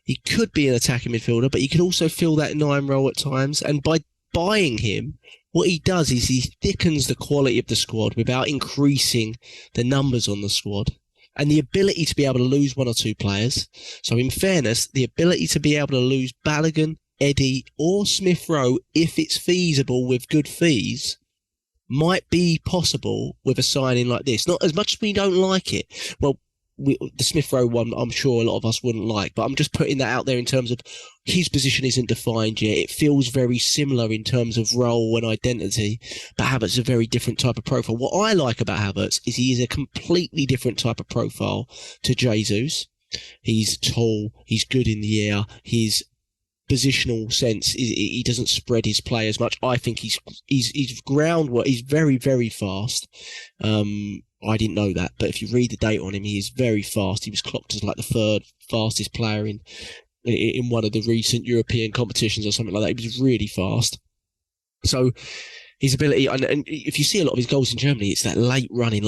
He could be an attacking midfielder, but he could also fill that 9 role at times. And by buying him, what he does is he thickens the quality of the squad without increasing the numbers on the squad. And the ability to be able to lose 1 or 2 players. So in fairness, the ability to be able to lose Balogun, Eddie or Smith Rowe, if it's feasible with good fees, might be possible with a signing like this. Not as much as we don't like it. Well, the Smith Rowe one, I'm sure a lot of us wouldn't like, but I'm just putting that out there in terms of his position isn't defined yet. It feels very similar in terms of role and identity, but Havertz is a very different type of profile. What I like about Havertz is he is a completely different type of profile to Jesus. He's tall, he's good in the air, his positional sense he doesn't spread his play as much. I think he's groundwork. He's very, very fast. I didn't know that, but if you read the data on him, he is very fast. He was clocked as like the third fastest player in one of the recent European competitions or something like that. He was really fast. So his ability, and if you see a lot of his goals in Germany, it's that late running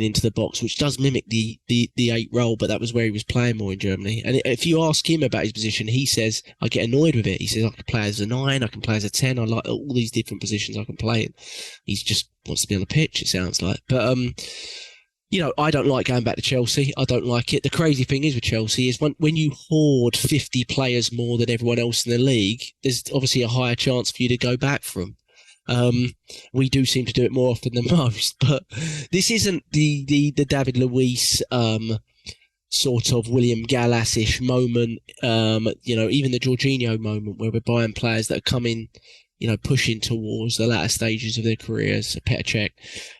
into the box, which does mimic the 8 role, but that was where he was playing more in Germany. And if you ask him about his position, he says, I get annoyed with it. He says, I can play as a 9, I can play as a 10, I like all these different positions I can play in. He just wants to be on the pitch, it sounds like. But, I don't like going back to Chelsea. I don't like it. The crazy thing is with Chelsea is when you hoard 50 players more than everyone else in the league, there's obviously a higher chance for you to go back from. We do seem to do it more often than most, but this isn't the David Luiz sort of William Gallas-ish moment, even the Jorginho moment where we're buying players that are coming, pushing towards the latter stages of their careers. Petr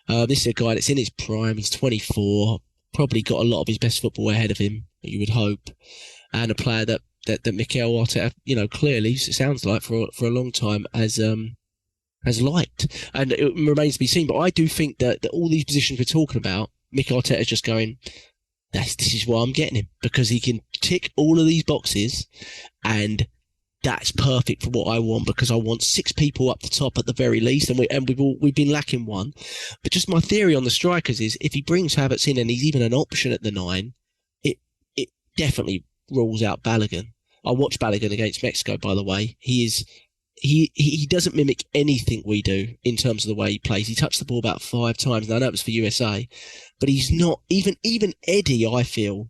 Cech. This is a guy that's in his prime. He's 24, probably got a lot of his best football ahead of him, you would hope, and a player that Mikel Arteta, clearly, it sounds like for a long time has liked, and it remains to be seen. But I do think that all these positions we're talking about, Mikel Arteta is just going, this is why I'm getting him, because he can tick all of these boxes, and that's perfect for what I want, because I want 6 people up the top at the very least, and we've been lacking one. But just my theory on the strikers is, if he brings Havertz in and he's even an option at the 9, it definitely rules out Balogun. I watched Balogun against Mexico, by the way. He doesn't mimic anything we do in terms of the way he plays. He touched the ball about 5 times. Now, I know it was for USA, but he's not even Eddie, I feel,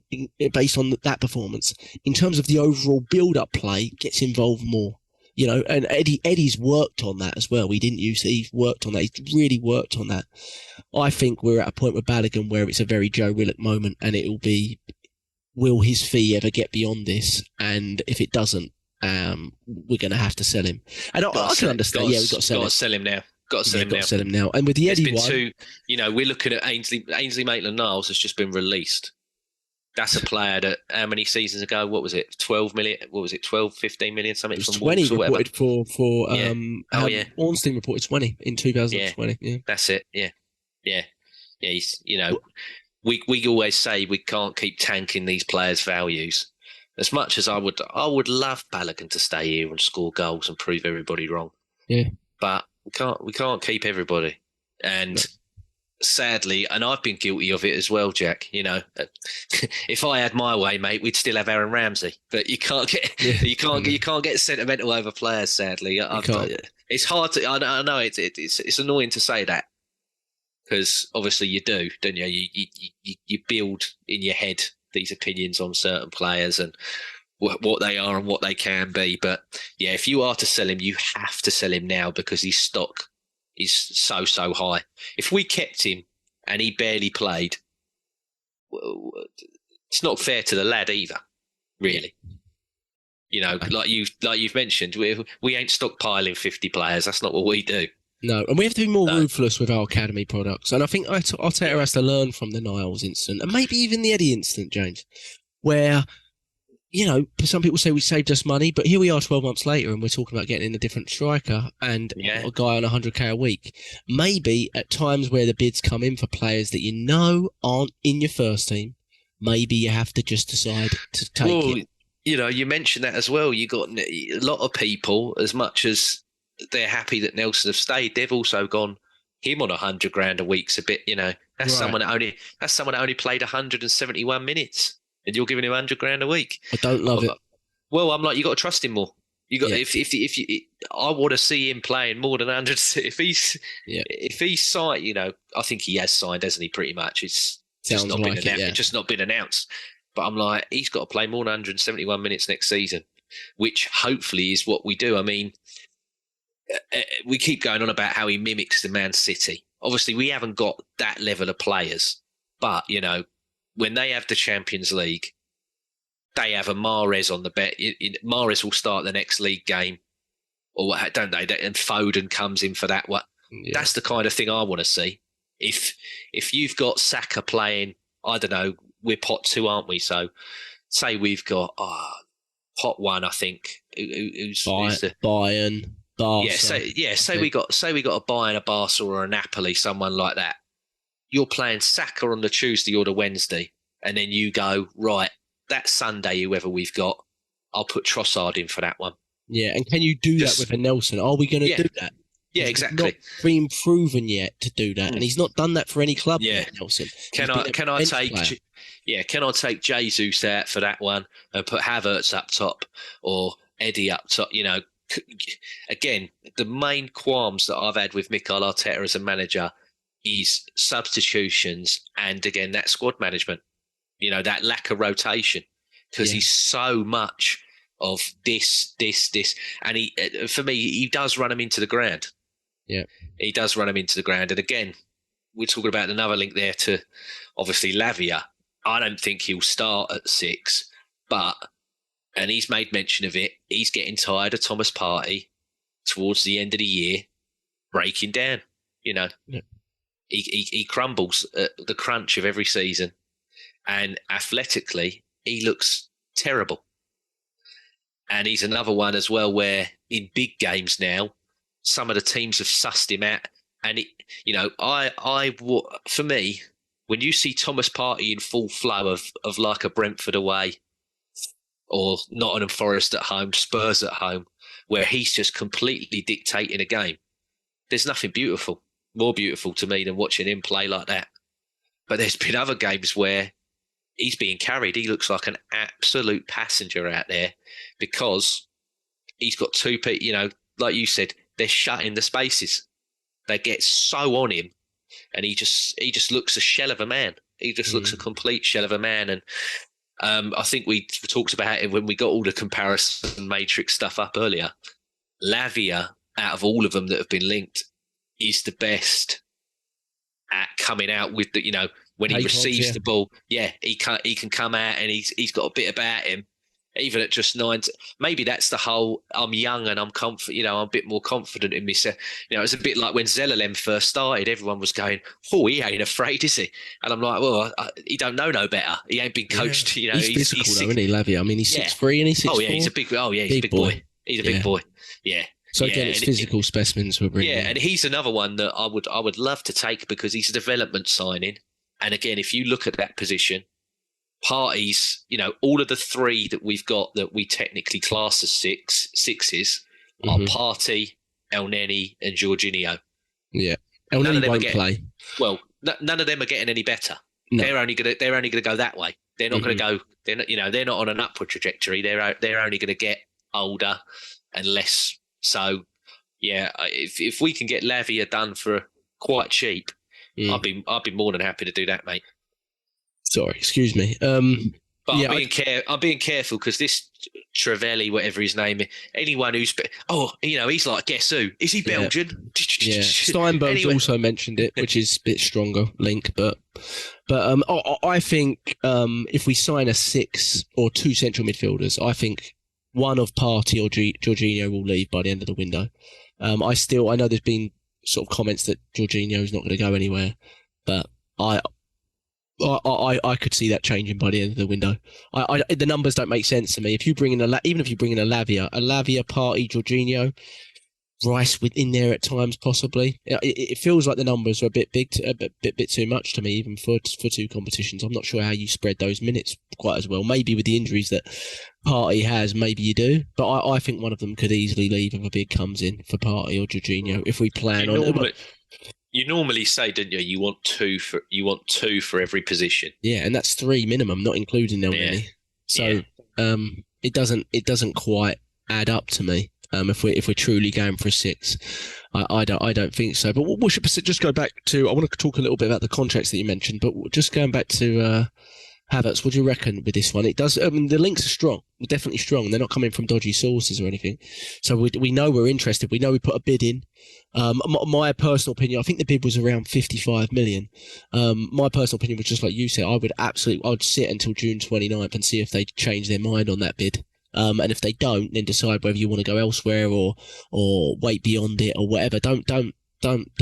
based on that performance, in terms of the overall build-up play, gets involved more. And Eddie's worked on that as well. We didn't use it. He's worked on that. He's really worked on that. I think we're at a point with Balogun where it's a very Joe Willock moment, and it'll be, will his fee ever get beyond this? And if it doesn't, we're going to have to sell him. And I can understand. We've got to sell him. Sell him now. Got to sell him now. And with the Eddie one, we're looking at Ainsley Maitland-Niles has just been released. That's a player that, how many seasons ago? What was it? 12 million? What was it? 12, 15 million? Something it was from 20 Wolves or reported for Ornstein reported 20 in 2020. Yeah. That's it. Yeah. He's, we always say we can't keep tanking these players' values. As much as I would love Balogun to stay here and score goals and prove everybody wrong. Yeah. But we can't keep everybody. And sadly, and I've been guilty of it as well, Jack, if I had my way, mate, we'd still have Aaron Ramsey. But you can't get sentimental over players, sadly. It's hard to, I know it's annoying to say that, because obviously you do, don't you? You build in your head these opinions on certain players and what they are and what they can be. But yeah, if you are to sell him, you have to sell him now, because his stock is so high. If we kept him and he barely played, it's not fair to the lad either, really. Like you've mentioned, we ain't stockpiling 50 players. That's not what we do. No, and we have to be more ruthless with our academy products. And I think Arteta has to learn from the Niles incident, and maybe even the Eddie incident, James, where, some people say we saved us money, but here we are 12 months later and we're talking about getting in a different striker and a guy on 100k a week. Maybe at times where the bids come in for players that aren't in your first team, maybe you have to just decide to take it. You mentioned that as well. You got a lot of people, as much as they're happy that Nelson have stayed, they've also gone, him on 100 grand a week's a bit, that's someone that only played 171 minutes, and you're giving him 100 grand a week. I don't love it. Well, I'm like, you got to trust him more. You got I want to see him playing more than 100. If he's signed, I think he has signed, hasn't he? Pretty much. It's just not been announced. It's just not been announced. But I'm like, he's got to play more than 171 minutes next season, which hopefully is what we do. I mean, we keep going on about how he mimics the Man City. obviously we haven't got that level of players, but, you know, when they have the Champions League, they have a Mahrez on the bet. Mahrez will start the next league game, or what, don't they? And Foden comes in for that one. Yeah. That's the kind of thing I want to see. If you've got Saka playing, I don't know, we're pot 2, aren't we? So say we've got pot 1, I think. Who's Bayern, Barca. Say we got a Bayern, a Barca, or a Napoli, someone like that. You're playing Saka on the Tuesday or the Wednesday, and then you go, right, that Sunday, whoever we've got, I'll put Trossard in for that one. Yeah, and can you do that with a Nelson? Are we going to do that? Yeah, exactly. He's not been proven yet to do that, and he's not done that for any club. Yeah, Nelson. Can I take Jesus out for that one and put Havertz up top or Eddie up top? You know, again, the main qualms that I've had with Mikel Arteta as a manager is substitutions and, again, that squad management. You know, that lack of rotation, because he's so much of this. And for me, he does run him into the ground. Yeah. He does run him into the ground. And again, we're talking about another link there to, obviously, Lavia. I don't think he'll start at 6, and he's made mention of it, he's getting tired of Thomas Partey towards the end of the year breaking down. You know, he crumbles at the crunch of every season. And athletically, he looks terrible. And he's another one as well where in big games now, some of the teams have sussed him out. And, for me, when you see Thomas Partey in full flow of like a Brentford away or Nottingham Forest at home, Spurs at home, where he's just completely dictating a game, there's nothing more beautiful to me than watching him play like that. But there's been other games where he's being carried. He looks like an absolute passenger out there because he's got two people, you know, like you said, they're shutting the spaces. They get so on him, and he just looks a shell of a man. He just looks a complete shell of a man. And I think we talked about it when we got all the comparison matrix stuff up earlier. Lavia, out of all of them that have been linked, is the best at coming out with the, you know, when he receives the ball, he can come out and he's got a bit about him, even at just 9. Maybe that's the whole, I'm young and I'm confident, you know, I'm a bit more confident in myself. You know, it's a bit like when Zelalem first started, everyone was going, oh, he ain't afraid, is he? And I'm like, well, he don't know no better. He ain't been coached, you know. He's physical though, isn't he, Lavia? I mean, he's 6'3" and he's 6'4". Oh, yeah, he's a big boy. He's a big boy. Yeah. So again, it's physical specimens we're bringing. Yeah, and he's another one that I would love to take because he's a development signing. And again, if you look at that position, Partey's, you know, all of the 3 that we've got that we technically class as sixes are Partey, Elneny, and Jorginho. Yeah, Elneny won't play. Well, none of them are getting any better. No. They're only gonna go that way. They're not gonna go. They're not, you know, they're not on an upward trajectory. They're only gonna get older and less. So, yeah, if we can get Lavia done for quite cheap, I'd be more than happy to do that, mate. Sorry, excuse me. But I'm being careful because this Trevelli, whatever his name is, anyone who's he's like, guess who? Is he Belgian? Yeah, Steinberg's also mentioned it, which is a bit stronger link, but I think if we sign a 6 or 2 central midfielders, I think one of Partey or Jorginho will leave by the end of the window. I know there's been sort of comments that Jorginho is not going to go anywhere, but I could see that changing by the end of the window. The numbers don't make sense to me. If you bring in even if you bring in a Lavia, Partey, Jorginho, Rice within there at times possibly, it feels like the numbers are a bit big, a bit too much to me, even for 2 competitions. I'm not sure how you spread those minutes quite as well. Maybe with the injuries that Partey has, maybe you do, but I think one of them could easily leave if a bid comes in for Partey or Jorginho if we plan on it. You normally say, don't you? You want two for every position. Yeah, and that's 3 minimum, not including Elneny. So it doesn't quite add up to me. If we're truly going for a 6, I don't think so. But we should just go back to. I want to talk a little bit about the contracts that you mentioned, but just going back to Havertz, what do you reckon with this one? It does. I mean, the links are strong, definitely strong. They're not coming from dodgy sources or anything. So we know we're interested. We know we put a bid in. My personal opinion, I think the bid was around 55 million. My personal opinion was just like you said. I'd sit until June 29th and see if they change their mind on that bid. And if they don't, then decide whether you want to go elsewhere or wait beyond it or whatever. Don't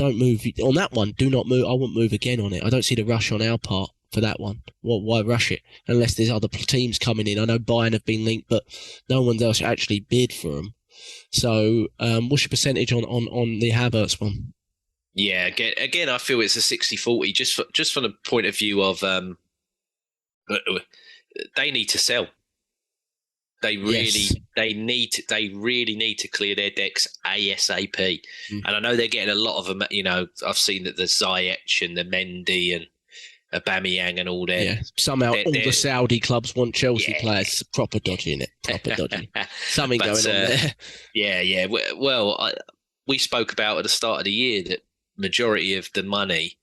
move on that one. Do not move. I won't move again on it. I don't see the rush on our part for that one. Why rush it unless there's other teams coming in? I know Bayern have been linked, but no one's else actually bid for them. So, what's your percentage on the Havertz one? Yeah, again, I feel it's a 60-40 just from the point of view of they need to sell. They really need to clear their decks ASAP. And I know they're getting a lot of them. You know, I've seen that the Ziyech and the Mendy and Aubameyang and all that. Yeah, somehow all the Saudi clubs want Chelsea players. Proper dodgy, innit? Proper dodgy. Something going on there. Yeah. Well, we spoke about at the start of the year that majority of the money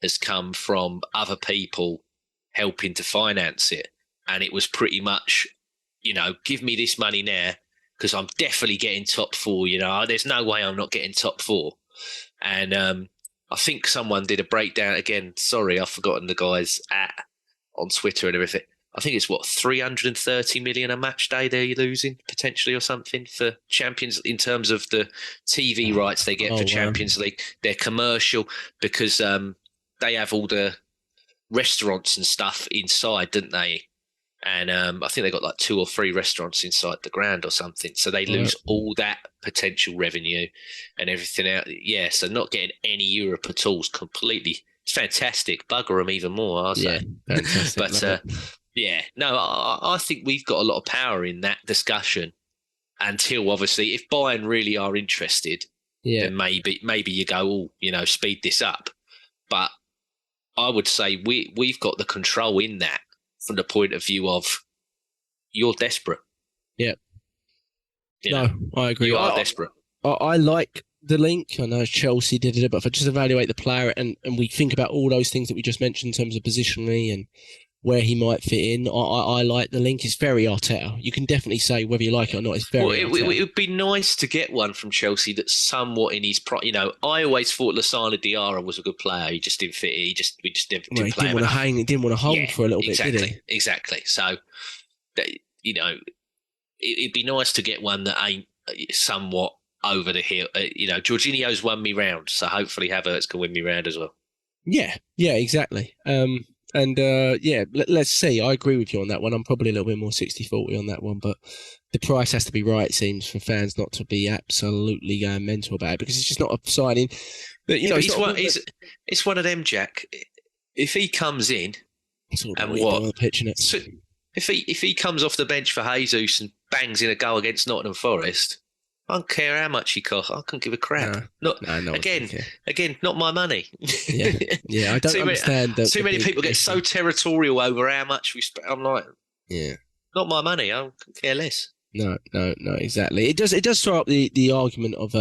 has come from other people helping to finance it. And it was pretty much, you know, give me this money now because I'm definitely getting top four. You know, there's no way I'm not getting top four. And I think someone did a breakdown again. Sorry, I've forgotten the guys on Twitter and everything. I think it's 330 million a match day they're losing potentially or something for Champions in terms of the TV rights they get for Champions League. They're commercial because they have all the restaurants and stuff inside, don't they? And I think they got like 2 or 3 restaurants inside the ground or something. So they lose all that potential revenue and everything out. Yeah, so not getting any Europe at all is completely it's fantastic. Bugger them even more, I'll say. Yeah, fantastic. But I think we've got a lot of power in that discussion until obviously if Bayern really are interested, then maybe you go, speed this up. But I would say we've got the control in that. From the point of view of you're desperate. Yeah. I agree. You are desperate. I like the link. I know Chelsea did it, but if I just evaluate the player and we think about all those things that we just mentioned in terms of positionally and where he might fit in, I like the link. It's very Arteta. You can definitely say whether you like it or not. It's very Arteta. It would be nice to get one from Chelsea that's somewhat in his prime. You know, I always thought Lassana Diarra was a good player. He just didn't fit. We just didn't play him. He didn't want to hold for a little bit, did he? Exactly. So, it'd be nice to get one that ain't somewhat over the hill. Jorginho's won me round, so hopefully Havertz can win me round as well. Yeah, exactly. Let's see. I agree with you on that one. I'm probably a little bit more 60-40 on that one, but the price has to be right, it seems, for fans not to be absolutely going mental about it because it's just not a signing. But, it's one of them, Jack. If he comes in and if he comes off the bench for Jesus and bangs in a goal against Nottingham Forest, I don't care how much he costs. I couldn't give a crap. Again, not my money. Yeah. I don't understand that. Too many people get so territorial over how much we spend. I'm like, not my money. I couldn't care less. No, exactly. It does throw up the argument of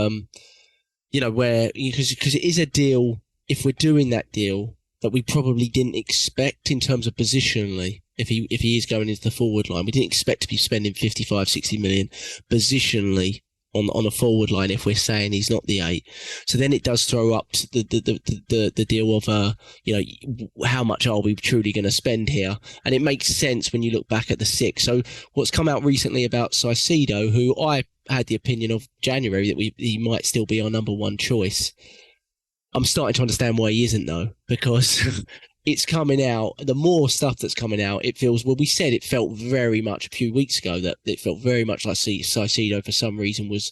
where because it is a deal. If we're doing that deal that we probably didn't expect in terms of positionally. If he is going into the forward line, we didn't expect to be spending 55-60 million positionally on a forward line if we're saying he's not the 8. So then it does throw up the deal of how much are we truly going to spend here, and it makes sense when you look back at the 6. So what's come out recently about Caicedo, who I had the opinion of January that he might still be our number 1 choice. I'm starting to understand why he isn't though, because it's coming out, the more stuff that's coming out, it feels, we said it felt very much a few weeks ago that it felt very much like Caicedo for some reason was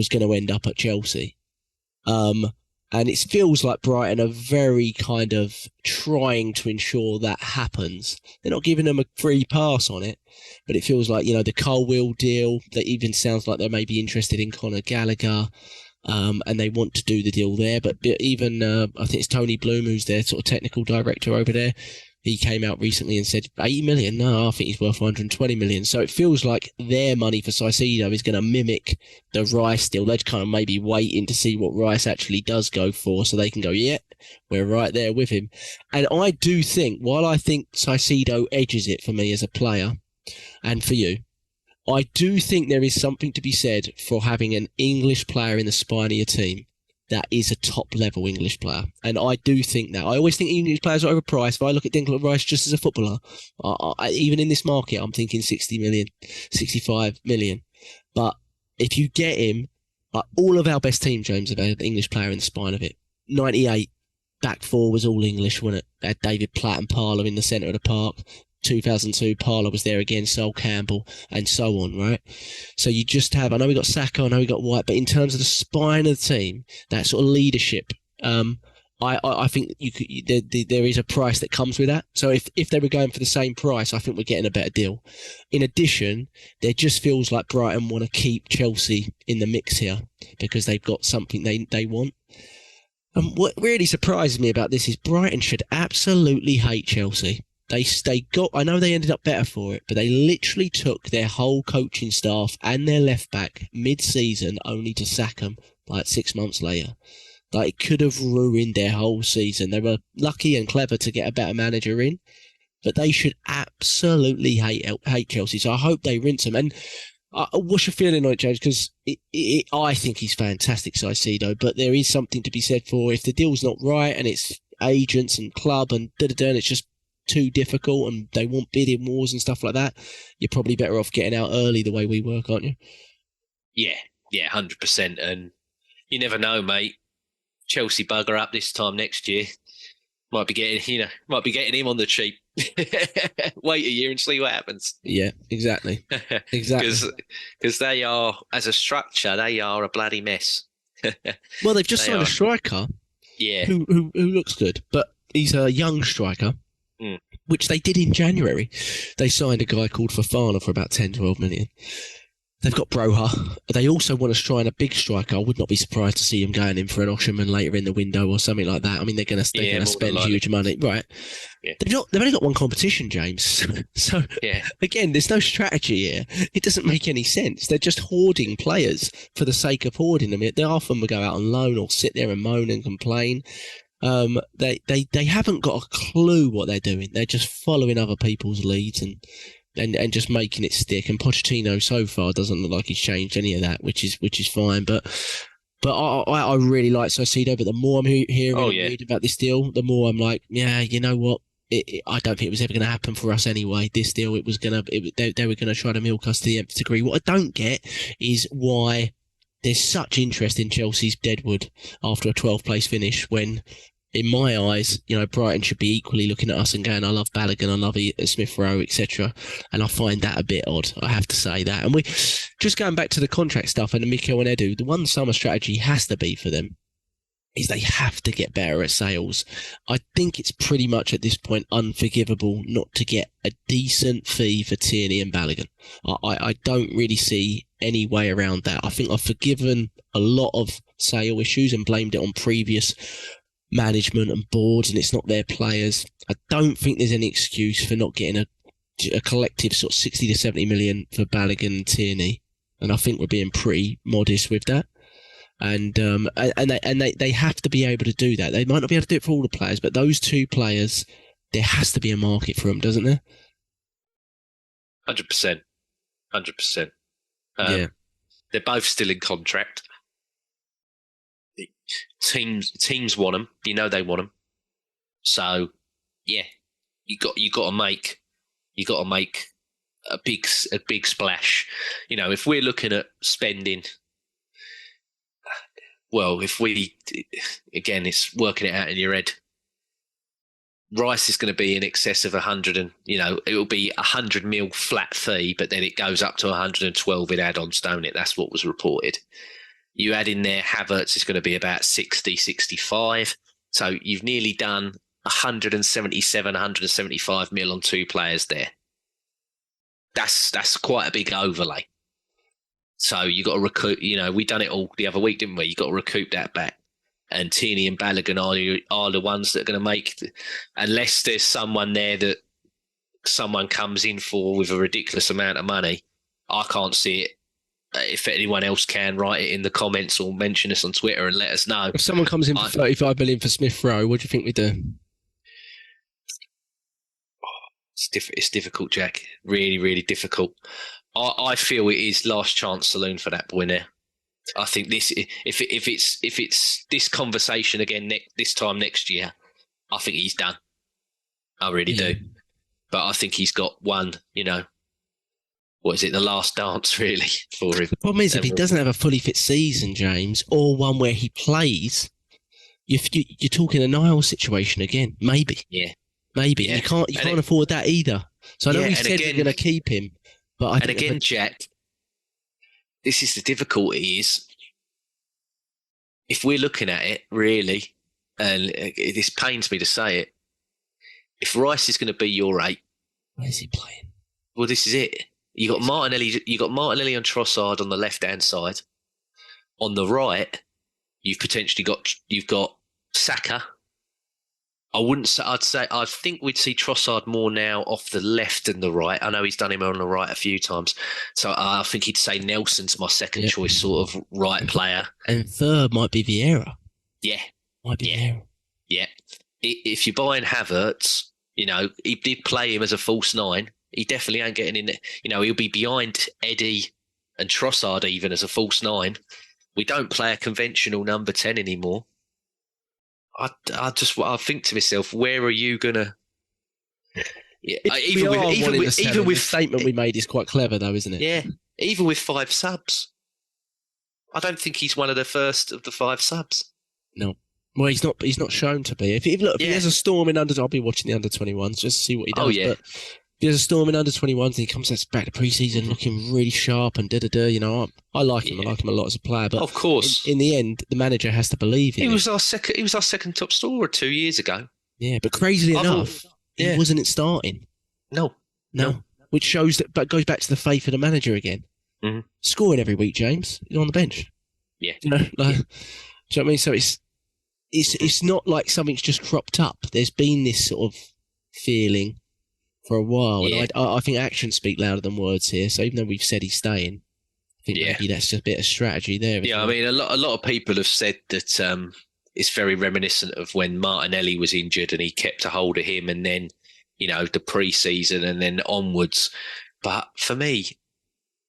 going to end up at Chelsea. And it feels like Brighton are very kind of trying to ensure that happens. They're not giving them a free pass on it, but it feels like, the Colwill deal, that even sounds like they may be interested in Conor Gallagher. And they want to do the deal there, but even I think it's Tony Bloom who's their sort of technical director over there. he came out recently and said 80 million. No, I think he's worth 120 million. So it feels like their money for Caicedo is going to mimic the Rice deal. They're kind of maybe waiting to see what Rice actually does go for, so they can go, yeah, we're right there with him. And I do think, while I think Caicedo edges it for me as a player, and for you, I do think there is something to be said for having an English player in the spine of your team that is a top-level English player. And I do think that. I always think English players are overpriced. If I look at Declan Rice just as a footballer, even in this market, I'm thinking 60 million, 65 million. But if you get him, like all of our best team, James, have had an English player in the spine of it. 98, back four was all English, wasn't it? They had David Platt and Parlour in the centre of the park. 2002, Parlour was there again, Sol Campbell, and so on, right? So you just have, I know we got Saka, I know we got White, but in terms of the spine of the team, that sort of leadership, I think there is a price that comes with that. So if they were going for the same price, I think we're getting a better deal. In addition, there just feels like Brighton want to keep Chelsea in the mix here because they've got something they want. And what really surprises me about this is Brighton should absolutely hate Chelsea. They got, I know they ended up better for it, but they literally took their whole coaching staff and their left back mid-season only to sack them like 6 months later. Like, it could have ruined their whole season. They were lucky and clever to get a better manager in, but they should absolutely hate Chelsea. So I hope they rinse them. And what's your feeling on it, James? Because I think he's fantastic, Caicedo, but there is something to be said for if the deal's not right and it's agents and club and da-da-da, and it's just too difficult and they want bidding wars and stuff like that, you're probably better off getting out early the way we work, aren't you? Yeah, 100%. And you never know, mate. Chelsea bugger up this time next year. Might be getting him on the cheap. Wait a year and see what happens. Yeah, exactly. Because they are, as a structure, they are a bloody mess. Well, they've just signed a striker. Yeah. Who looks good, but he's a young striker. Which they did in January. They signed a guy called Fofana for about 10, 12 million. They've got Broha. They also want to try a big striker. I would not be surprised to see him going in for an Osherman later in the window or something like that. I mean, they're going to spend huge money. Right. Yeah. They've only got one competition, James. So, again, there's no strategy here. It doesn't make any sense. They're just hoarding players for the sake of hoarding them. They often will go out on loan or sit there and moan and complain. They haven't got a clue what they're doing. They're just following other people's leads and just making it stick. And Pochettino so far doesn't look like he's changed any of that, which is fine. But I really like Caicedo. But the more I'm hearing and read about this deal, the more I'm like, yeah, you know what? I don't think it was ever going to happen for us anyway. This deal, they were going to try to milk us to the nth degree. What I don't get is why there's such interest in Chelsea's Deadwood after a 12th place finish when, in my eyes, you know, Brighton should be equally looking at us and going, I love Balogun, I love Smith Rowe, etc. And I find that a bit odd, I have to say that. And we just going back to the contract stuff and the Mikel and Edu, the one summer strategy has to be for them is they have to get better at sales. I think it's pretty much at this point unforgivable not to get a decent fee for Tierney and Balogun. I don't really see any way around that. I think I've forgiven a lot of sale issues and blamed it on previous management and boards, and it's not their players. I don't think there's any excuse for not getting a collective sort of 60 to 70 million for Balogun and Tierney, and I think we're being pretty modest with that. And they have to be able to do that. They might not be able to do it for all the players, but those two players, there has to be a market for them, doesn't there? 100%. Yeah. They're both still in contract. Teams want them. You know they want them. So, yeah, you got to make a big splash. You know, if we're looking at spending. Well, if we, again, it's working it out in your head. Rice is going to be in excess of 100 and, you know, it will be 100 mil flat fee, but then it goes up to 112 in add-ons, don't it? That's what was reported. You add in there, Havertz is going to be about 60, 65. So you've nearly done 177, 175 mil on two players there. That's quite a big overlay. So you got to recoup, you know, we done it all the other week, didn't we? You got to recoup that back. and Tierney and Balogun are the ones that are going to make, unless there's someone there that someone comes in for with a ridiculous amount of money. I can't see it. If anyone else can, write it in the comments or mention us on Twitter and let us know. If someone comes in for 35 million for Smith Rowe, what do you think we do? It's difficult, Jack. Really, really difficult. I feel it is last chance saloon for that boy now. I think this, if it's this conversation again this time next year, I think he's done. I really do. But I think he's got one, what is it, the last dance really for him. The problem is if he doesn't have a fully fit season, James, or one where he plays, you're talking a Niall situation again. Maybe. Yeah. Maybe. Yeah. You can't afford that either. So I know we said we're going to keep him, but Jack, this is the difficulty is if we're looking at it really, and this pains me to say it, if Rice is going to be your 8, where's he playing? Well, this is it. You got Martinelli and Trossard on the left hand side. On the right, you've got Saka. I think we'd see Trossard more now off the left than the right. I know he's done him on the right a few times. So I think he'd say Nelson's my second choice sort of right player. And third might be Vieira. Yeah. Might be Vieira. Yeah. If you're buying Havertz, he did play him as a false 9. He definitely ain't getting in there. He'll be behind Eddie and Trossard even as a false 9. We don't play a conventional number 10 anymore. I think to myself, where are you gonna? Yeah, even with the statement we made is quite clever, though, isn't it? Yeah, even with 5 subs, I don't think he's one of the first of the 5 subs. No, well, he's not. He's not shown to be. If he has a storm in I'll be watching the under-21s just to see what he does. Oh yeah. But if there's a storm in under-21s and he comes back to pre-season looking really sharp and I like him. I like him a lot as a player. But of course, in the end, the manager has to believe in him. He was our second top scorer 2 years ago. Yeah, but crazily enough, he wasn't starting. No. Which shows but goes back to the faith of the manager again. Mm-hmm. Scoring every week, James. He's on the bench. Yeah. Do you know what I mean? So it's not like something's just cropped up. There's been this sort of feeling for a while, and I think actions speak louder than words here. So even though we've said he's staying, I think maybe that's just a bit of strategy there. Yeah, I mean, a lot of people have said that it's very reminiscent of when Martinelli was injured and he kept a hold of him, and then the pre-season and then onwards. But for me,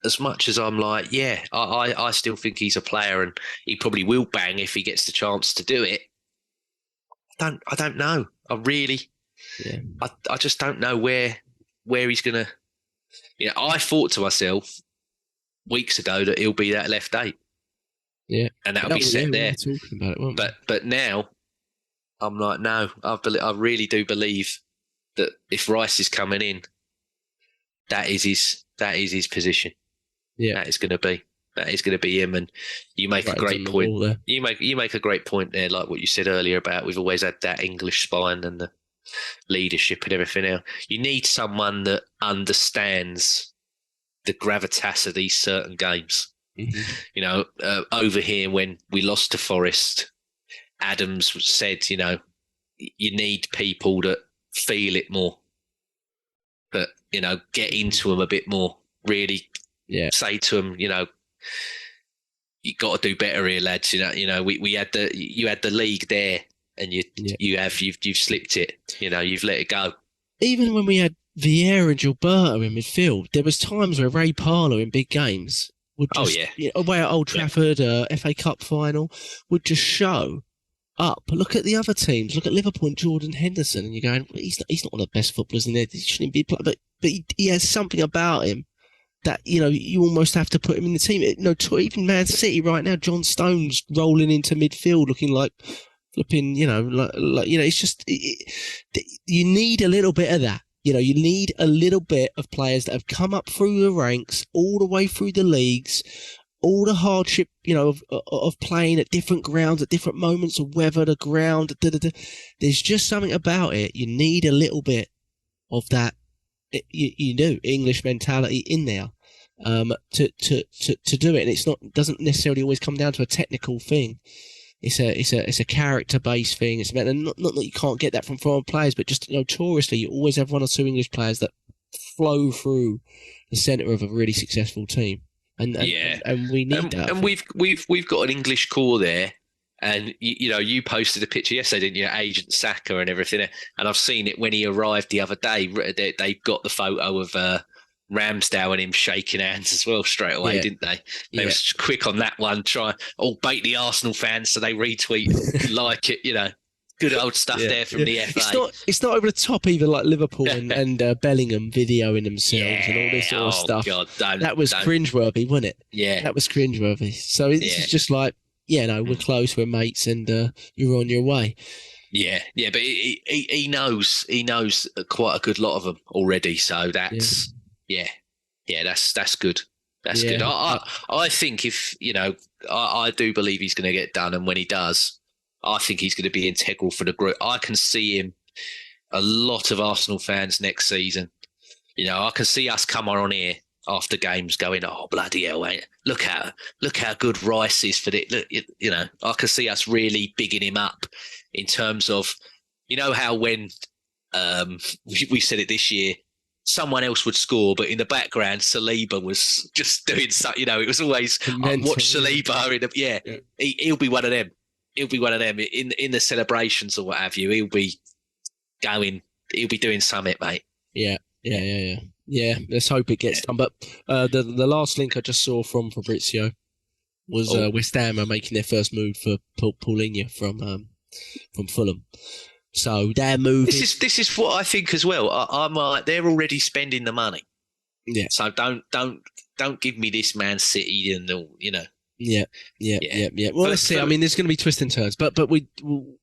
as much as I'm like, I still think he's a player, and he probably will bang if he gets the chance to do it. I don't know. I just don't know where he's going to... I thought to myself weeks ago that he'll be that left 8. Yeah. And that'll be set there. We were talking about it, weren't we? But now, I'm like, no, I really do believe that if Rice is coming in, that is his position. Yeah. That is going to be him. And you make a great point. You make a great point there, like what you said earlier about we've always had that English spine and the leadership and everything else. You need someone that understands the gravitas of these certain games. Mm-hmm. Over here when we lost to Forest, Adams said, you need people that feel it more, that get into them a bit more. Really, say to them, you got to do better here, lads. We had the league there. And you've slipped it. You've let it go. Even when we had Vieira and Gilberto in midfield, there was times where Ray Parlour in big games would just, away at Old Trafford, FA Cup final, would just show up. Look at the other teams. Look at Liverpool and Jordan Henderson, and you're going, well, he's not one of the best footballers in there. He shouldn't be playing, but he has something about him that you almost have to put him in the team. Even Man City right now, John Stone's rolling into midfield, looking like. Flipping, it's just you need a little bit of that. You need a little bit of players that have come up through the ranks, all the way through the leagues, all the hardship, of playing at different grounds, at different moments of weather, the ground. There's just something about it. You need a little bit of that. You do English mentality in there to do it, and doesn't necessarily always come down to a technical thing. it's a character based thing. It's about not that you can't get that from foreign players, but just notoriously you always have one or two English players that flow through the centre of a really successful team, and we need that. And we've got an English core there. And, you posted a picture yesterday, didn't you? Agent Saka and everything. And I've seen it when he arrived the other day. They've got the photo of Ramsdale and him shaking hands as well straight away, didn't they? They was quick on that one. Bait the Arsenal fans so they retweet, like it, Good old stuff there from the FA. It's not over the top either, like Liverpool and Bellingham videoing themselves and all this sort of stuff. God, that was cringeworthy, wasn't it? Yeah. That was cringeworthy. So this is just like, we're close, we're mates, and you're on your way. Yeah, but he knows quite a good lot of them already. So that's that's good. That's good. I think if I do believe he's going to get done, and when he does, I think he's going to be integral for the group. I can see him, a lot of Arsenal fans next season. I can see us come on here after games going, oh, bloody hell, mate. Look how good Rice is for it. Look, I can see us really bigging him up in terms of, how when we said it this year, someone else would score, but in the background, Saliba was just doing something, it was always, watch Saliba. He'll be one of them. He'll be one of them in the celebrations or what have you. He'll be doing something, mate. Yeah, let's hope it gets done. But the last link I just saw from Fabrizio was West Ham are making their first move for Paulinho from Fulham. So they're moving. This is what I think as well. I'm like, they're already spending the money. Yeah. So don't give me this Man City and Yeah. Well, let's see. I mean, there's going to be twists and turns, but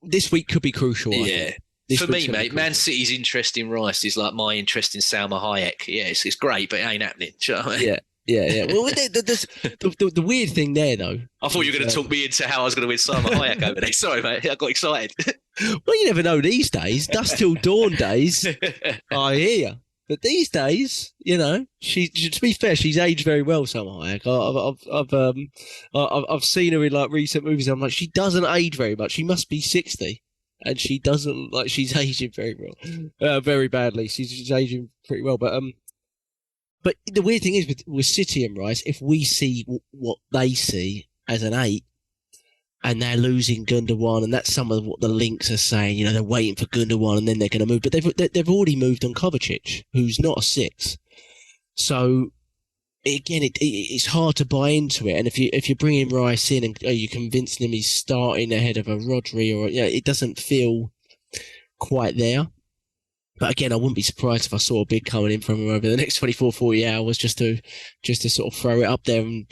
this week could be crucial. I think. For me, mate, Man City's interest in Rice is like my interest in Salma Hayek. Yeah, it's great, but it ain't happening. Do you know what I mean? Yeah. Well, the weird thing there, though. I thought you were going to talk me into how I was going to win Salma Hayek over there. Sorry, mate. I got excited. Well, you never know these days. Dusk till dawn days. I hear you. But these days, to be fair, she's aged very well, Salma Hayek. I've seen her in like recent movies. And I'm like, she doesn't age very much. She must be 60. And she doesn't she's aging very well, very badly. She's aging pretty well, but the weird thing is with City and Rice, if we see what they see as an 8, and they're losing Gundogan, and that's some of what the links are saying. They're waiting for Gundogan, and then they're going to move, but they've already moved on Kovacic, who's not a 6. So again, it's hard to buy into it. And if you're bringing Rice in and you're convincing him he's starting ahead of a Rodri, or it doesn't feel quite there. But again, I wouldn't be surprised if I saw a bid coming in from him over the next 24, 40 hours, just to sort of throw it up there and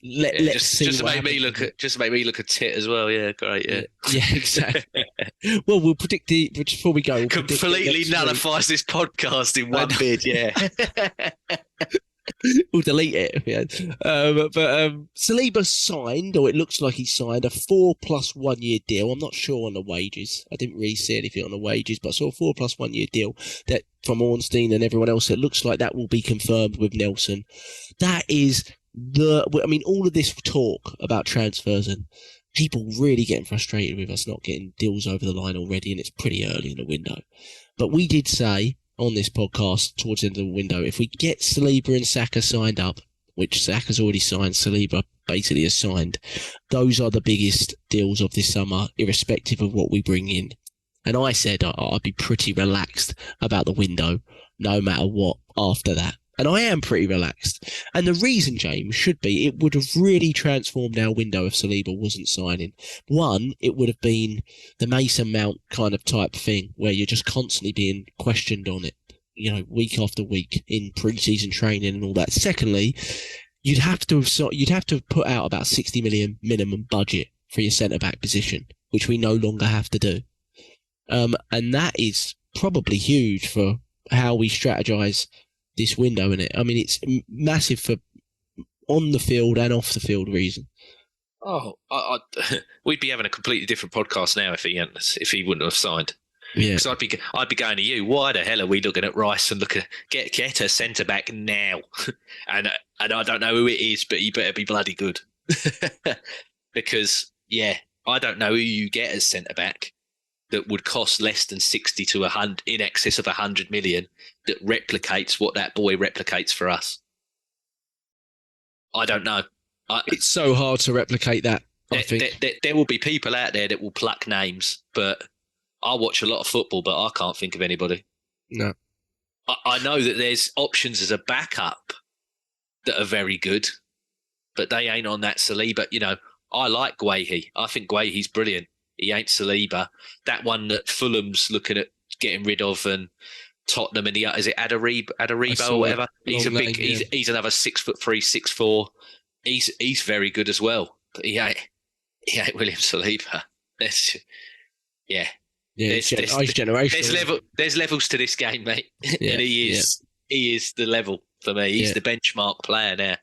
let's see. Just to make me look a tit as well. Yeah, great. Yeah, exactly. Well, we'll predict before we go. Completely nullifies this podcast in one bid. Yeah. We'll delete it. But Saliba signed, or it looks like he signed, a 4+ 1 year deal. I'm not sure on the wages. I didn't really see anything on the wages, but I saw a 4+ 1 year deal that from Ornstein and everyone else. It looks like that will be confirmed with Nelson. That is all of this talk about transfers and people really getting frustrated with us not getting deals over the line already, and it's pretty early in the window. But we did say on this podcast towards the end of the window, if we get Saliba and Saka signed up, which Saka's already signed, Saliba basically has signed, those are the biggest deals of this summer, irrespective of what we bring in. And I said I'd be pretty relaxed about the window, no matter what, after that. And I am pretty relaxed. And the reason, James, should be it would have really transformed our window if Saliba wasn't signing. One, it would have been the Mason Mount kind of type thing where you're just constantly being questioned on it, week after week in pre-season training and all that. Secondly, you'd have to put out about 60 million minimum budget for your centre-back position, which we no longer have to do. And that is probably huge for how we strategise this window, in it. I mean, it's massive for on the field and off the field reason. Oh, we'd be having a completely different podcast now if he wouldn't have signed. Yeah, because I'd be going to you. Why the hell are we looking at Rice and get a centre back now? and I don't know who it is, but he better be bloody good. Because I don't know who you get as centre-back that would cost less than 60 to 100, in excess of 100 million, that replicates what that boy replicates for us. I don't know. It's so hard to replicate that, I think. There will be people out there that will pluck names, but I watch a lot of football, but I can't think of anybody. No. I know that there's options as a backup that are very good, but they ain't on that Saliba. You know, I like Guehi. I think Guehi's brilliant. He ain't Saliba. That one that Fulham's looking at getting rid of, and Tottenham, and is it Adaribo or whatever? He's a big. Name, yeah. He's another 6'3", 6'4". He's very good as well. But he ain't William Saliba. Yeah. Yeah, he's generational. There's levels to this game, mate. Yeah, and he is the level for me. He's the benchmark player now.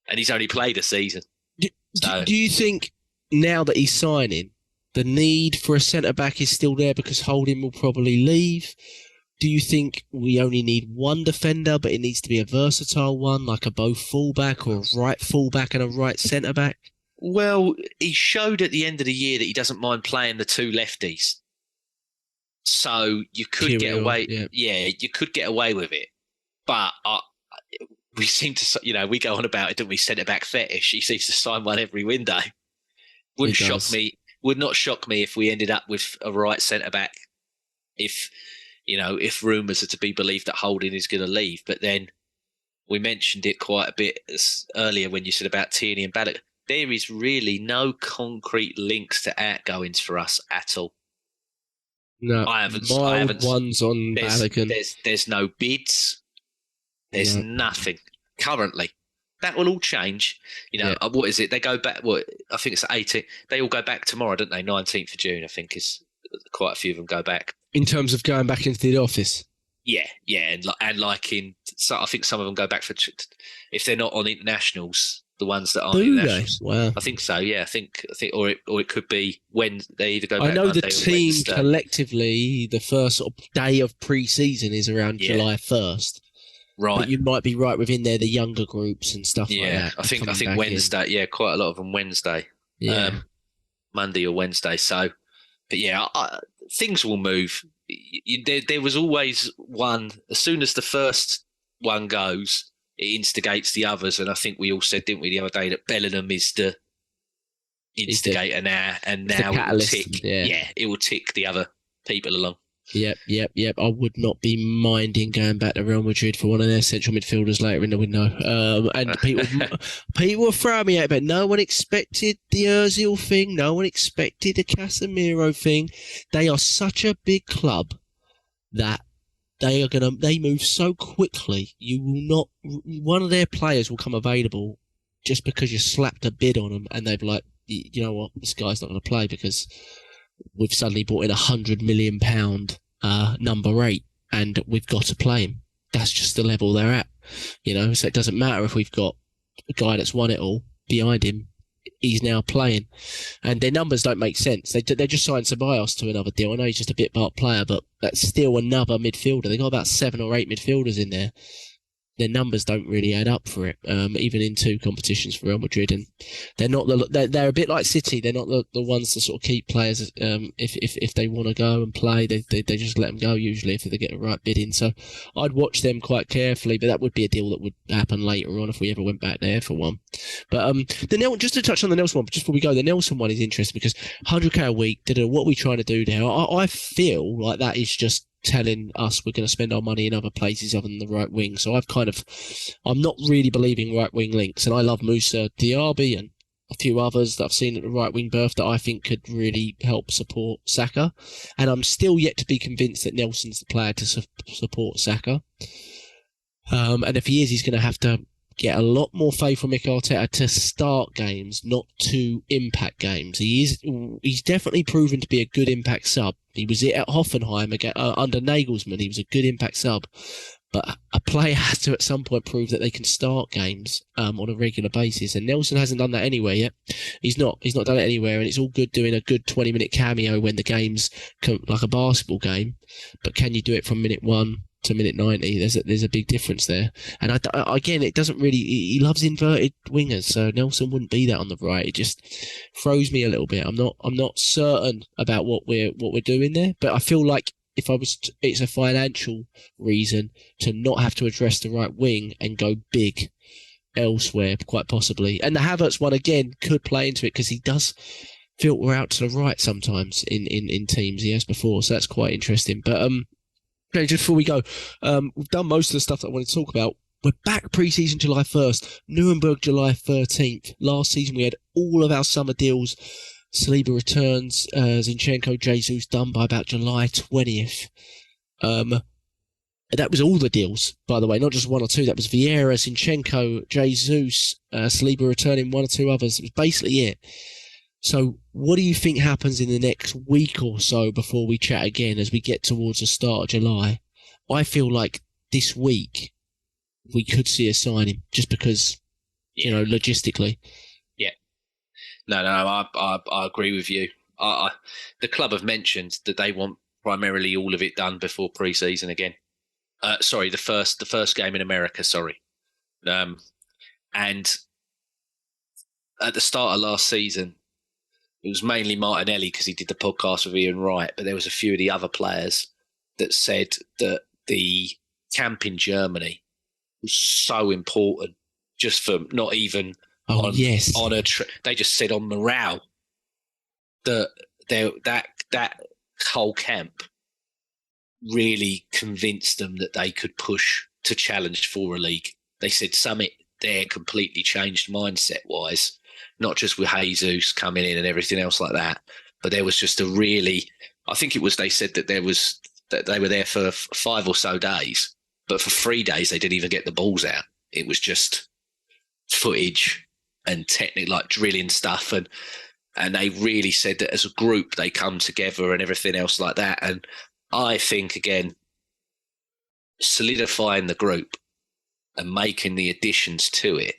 And he's only played a season. Do you think now that he's signing, the need for a centre-back is still there because Holding will probably leave? Do you think we only need one defender, but it needs to be a versatile one, like a both fullback or a right fullback and a right centre-back? Well, he showed at the end of the year that he doesn't mind playing the two lefties. So you could get away. Yeah, you could get away with it. But we seem to, we go on about it, don't we? Centre-back fetish. He seems to sign one every window. Would not shock me if we ended up with a right centre-back. If rumours are to be believed that Holding is going to leave. But then we mentioned it quite a bit earlier when you said about Tierney and Balak. There is really no concrete links to outgoings for us at all. No, I haven't. Ones on Balogun. There's no bids. There's nothing currently. That will all change. What is it? They go back. I think it's 18th. They all go back tomorrow, don't they? 19th of June, I think, is quite a few of them go back. In terms of going back into the office. Yeah, and I think some of them go back for if they're not on internationals. The ones that aren't internationals. Wow. I think so. Yeah, I think, or it could be when they either go back. I know Monday the team collectively, the first sort of day of pre-season is around July 1st. Right. But you might be right within there, the younger groups and stuff like that. Yeah, I think Wednesday. In. Yeah, quite a lot of them Wednesday. Yeah. Monday or Wednesday. So, but yeah, things will move. There was always one. As soon as the first one goes, it instigates the others, and I think we all said, didn't we, the other day, that Bellingham is the instigator now, and now it will tick. Yeah, it will tick the other people along. Yep. I would not be minding going back to Real Madrid for one of their central midfielders later in the window. And people were throwing me out, but no one expected the Ozil thing. No one expected the Casemiro thing. They are such a big club that they move so quickly. You will not. One of their players will come available just because you slapped a bid on them, and they'll be like, you know what, this guy's not going to play because we've suddenly brought in £100 million number 8, and we've got to play him. That's just the level they're at, So it doesn't matter if we've got a guy that's won it all behind him. He's now playing, and their numbers don't make sense. They just signed Ceballos to another deal. I know he's just a bit part player, but that's still another midfielder. They got about 7 or 8 midfielders in there. Their numbers don't really add up for it, even in 2 competitions for Real Madrid, and they're not they're a bit like City. They're not the ones to sort of keep players if they want to go and play. They just let them go usually if they get the right bid in. So I'd watch them quite carefully, but that would be a deal that would happen later on if we ever went back there for one. But just to touch on the Nelson one, just before we go, the Nelson one is interesting because 100k a week. What are we trying to do there? I feel like that is just telling us we're going to spend our money in other places other than the right wing. So I'm not really believing right wing links, and I love Musa Diaby and a few others that I've seen at the right wing berth that I think could really help support Saka. And I'm still yet to be convinced that Nelson's the player to support Saka. And if he is, he's going to have to get a lot more faith from Mikel Arteta to start games, not to impact games. He's definitely proven to be a good impact sub. He was it at Hoffenheim again, under Nagelsmann. He was a good impact sub. But a player has to at some point prove that they can start games on a regular basis. And Nelson hasn't done that anywhere yet. He's not done it anywhere. And it's all good doing a good 20-minute cameo when the game's like a basketball game. But can you do it from minute 1 to minute 90. There's a big difference there. And again, it doesn't really. He loves inverted wingers, so Nelson wouldn't be that on the right. It just throws me a little bit. I'm not certain about what we're doing there, but I feel like if I was, it's a financial reason to not have to address the right wing and go big elsewhere, quite possibly. And the Havertz one again could play into it because he does filter out to the right sometimes in teams. He has before, so that's quite interesting. But okay, just before we go, we've done most of the stuff that I wanted to talk about. We're back pre-season July 1st, Nuremberg July 13th. Last season we had all of our summer deals. Saliba returns, Zinchenko, Jesus done by about July 20th. That was all the deals, by the way, not just one or two. That was Vieira, Zinchenko, Jesus, Saliba returning, one or two others. It was basically it. So what do you think happens in the next week or so before we chat again as we get towards the start of July? I feel like this week we could see a signing just because, logistically. Yeah. No, I agree with you. The club have mentioned that they want primarily all of it done before pre-season again. Sorry, the first game in America, sorry. And at the start of last season, it was mainly Martinelli because he did the podcast with Ian Wright, but there was a few of the other players that said that the camp in Germany was so important just for not even on a they just said on morale that that whole camp really convinced them that they could push to challenge for a league. They said Summit there completely changed mindset wise, not just with Jesus coming in and everything else like that, but there was just a really, I think it was, they said that they were there for 5 or so days, but for 3 days they didn't even get the balls out. It was just footage and technique, like drilling stuff, and they really said that as a group they come together and everything else like that. And I think, again, solidifying the group and making the additions to it,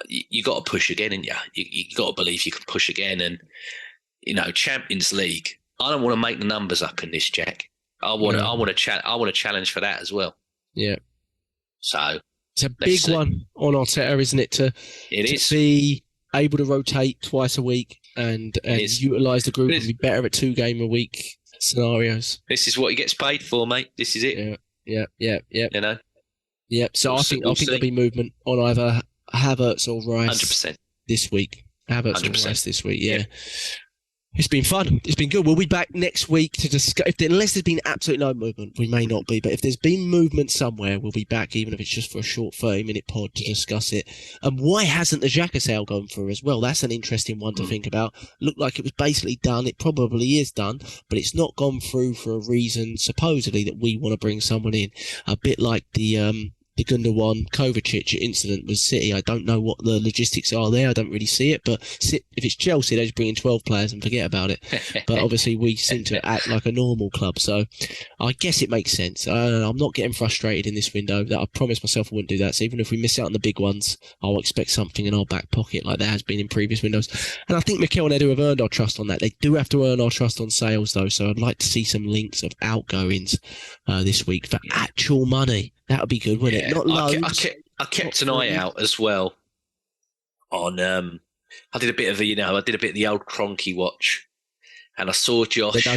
you got to push again, ain't you? You got to believe you can push again. And, Champions League, I don't want to make the numbers up in this, Jack. I want to challenge for that as well. Yeah. So it's a big one on Arteta, isn't it? To be able to rotate twice a week and utilise the group and be better at 2 game a week scenarios. This is what he gets paid for, mate. This is it. Yeah. Yeah. So I think there'll be movement on either Havertz or Rice 100% this week. Havertz 100%. Or Rice this week. Yeah. It's been fun. It's been good. We'll be back next week to discuss. Unless there's been absolutely no movement, we may not be. But if there's been movement somewhere, we'll be back, even if it's just for a short 30-minute pod to discuss it. And why hasn't the Xhaka sale gone through as well? That's an interesting one to think about. Looked like it was basically done. It probably is done, but it's not gone through for a reason, supposedly, that we want to bring someone in. A bit like the Gundogan Kovacic incident with City. I don't know what the logistics are there. I don't really see it. But if it's Chelsea, they just bring in 12 players and forget about it. But obviously, we seem to act like a normal club. So I guess it makes sense. I'm not getting frustrated in this window. That I promised myself I wouldn't do that. So even if we miss out on the big ones, I'll expect something in our back pocket like there has been in previous windows. And I think Mikel and Edu have earned our trust on that. They do have to earn our trust on sales, though. So I'd like to see some links of outgoings this week for actual money. That would be good, wouldn't it? Not loads. I kept an eye out as well on. I did a bit of the old Cronky watch, and I saw Josh.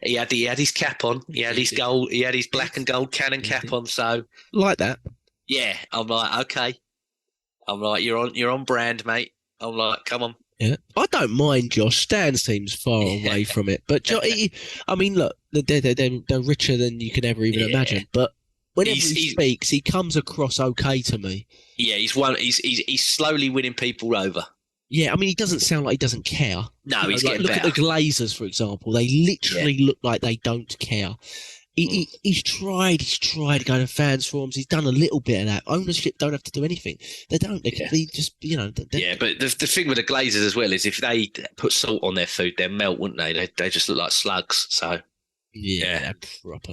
He had his cap on. He had his gold. He had his black and gold cannon cap on. So like that. Yeah, I'm like, okay. I'm like, you're on brand, mate. I'm like, come on. Yeah, I don't mind Josh. Stan seems far away from it, but I mean, look, they're richer than you can ever even imagine, but. Whenever he speaks, he comes across okay to me. Yeah, he's slowly winning people over. Yeah, I mean, he doesn't sound like he doesn't care. No, he's getting better. Look at the Glazers, for example. They literally look like they don't care. He's tried to go to fans forums. He's done a little bit of that. Ownership don't have to do anything. They don't. They just, Yeah, but the thing with the Glazers as well is if they put salt on their food, they'll melt, wouldn't they? They just look like slugs, so... Yeah, proper.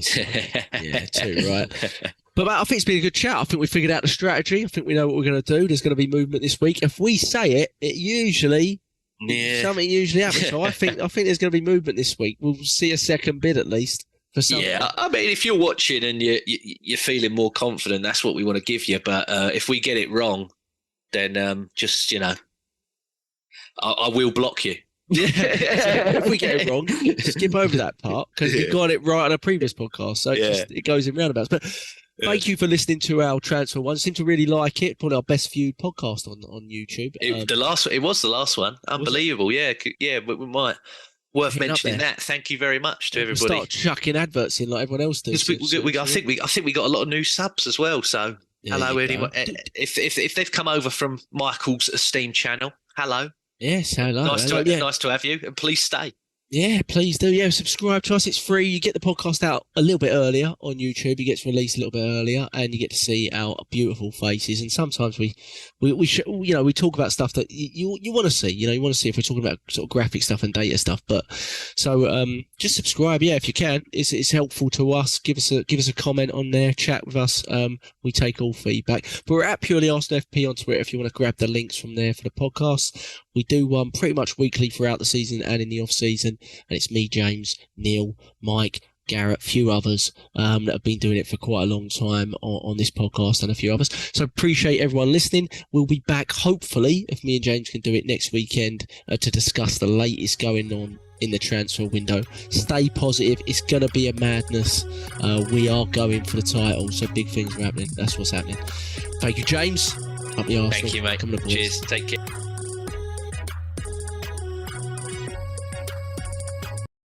Yeah, too right. But I think it's been a good chat. I think we figured out the strategy. I think we know what we're going to do. There's going to be movement this week. If we say it, something usually happens. So I think there's going to be movement this week. We'll see a second bid at least. For some. Yeah, I mean, if you're watching and you're feeling more confident, that's what we want to give you. But if we get it wrong, then just, I will block you. Yeah. If we get it wrong, skip over that part because we got it right on a previous podcast. So it goes in roundabouts. But thank you for listening to our transfer one. Seem to really like it. Probably our best viewed podcast on YouTube. It was the last one. Unbelievable. Yeah. But we might. Worth mentioning that. Thank you very much to everybody. Start chucking adverts in like everyone else does. I think we got a lot of new subs as well. So hello, anyone. If they've come over from Michael's esteemed channel, hello. Yes, hello. Nice to have you, and please stay. Yeah, please do. Yeah, subscribe to us. It's free. You get the podcast out a little bit earlier on YouTube. It gets released a little bit earlier, and you get to see our beautiful faces. And sometimes we talk about stuff that you want to see. You want to see if we're talking about sort of graphic stuff and data stuff. But so just subscribe, if you can. It's helpful to us. Give us a comment on there. Chat with us. We take all feedback. But we're at Purely Arsenal FP on Twitter if you want to grab the links from there for the podcast. We do one pretty much weekly throughout the season and in the off season. And it's me, James, Neil, Mike, Garrett, a few others that have been doing it for quite a long time on this podcast and a few others. So appreciate everyone listening. We'll be back, hopefully, if me and James can do it next weekend, to discuss the latest going on in the transfer window. Stay positive. It's going to be a madness. We are going for the title, so big things are happening. That's what's happening. Thank you, James. Up the Arsenal. Thank you, mate. Cheers. Take care.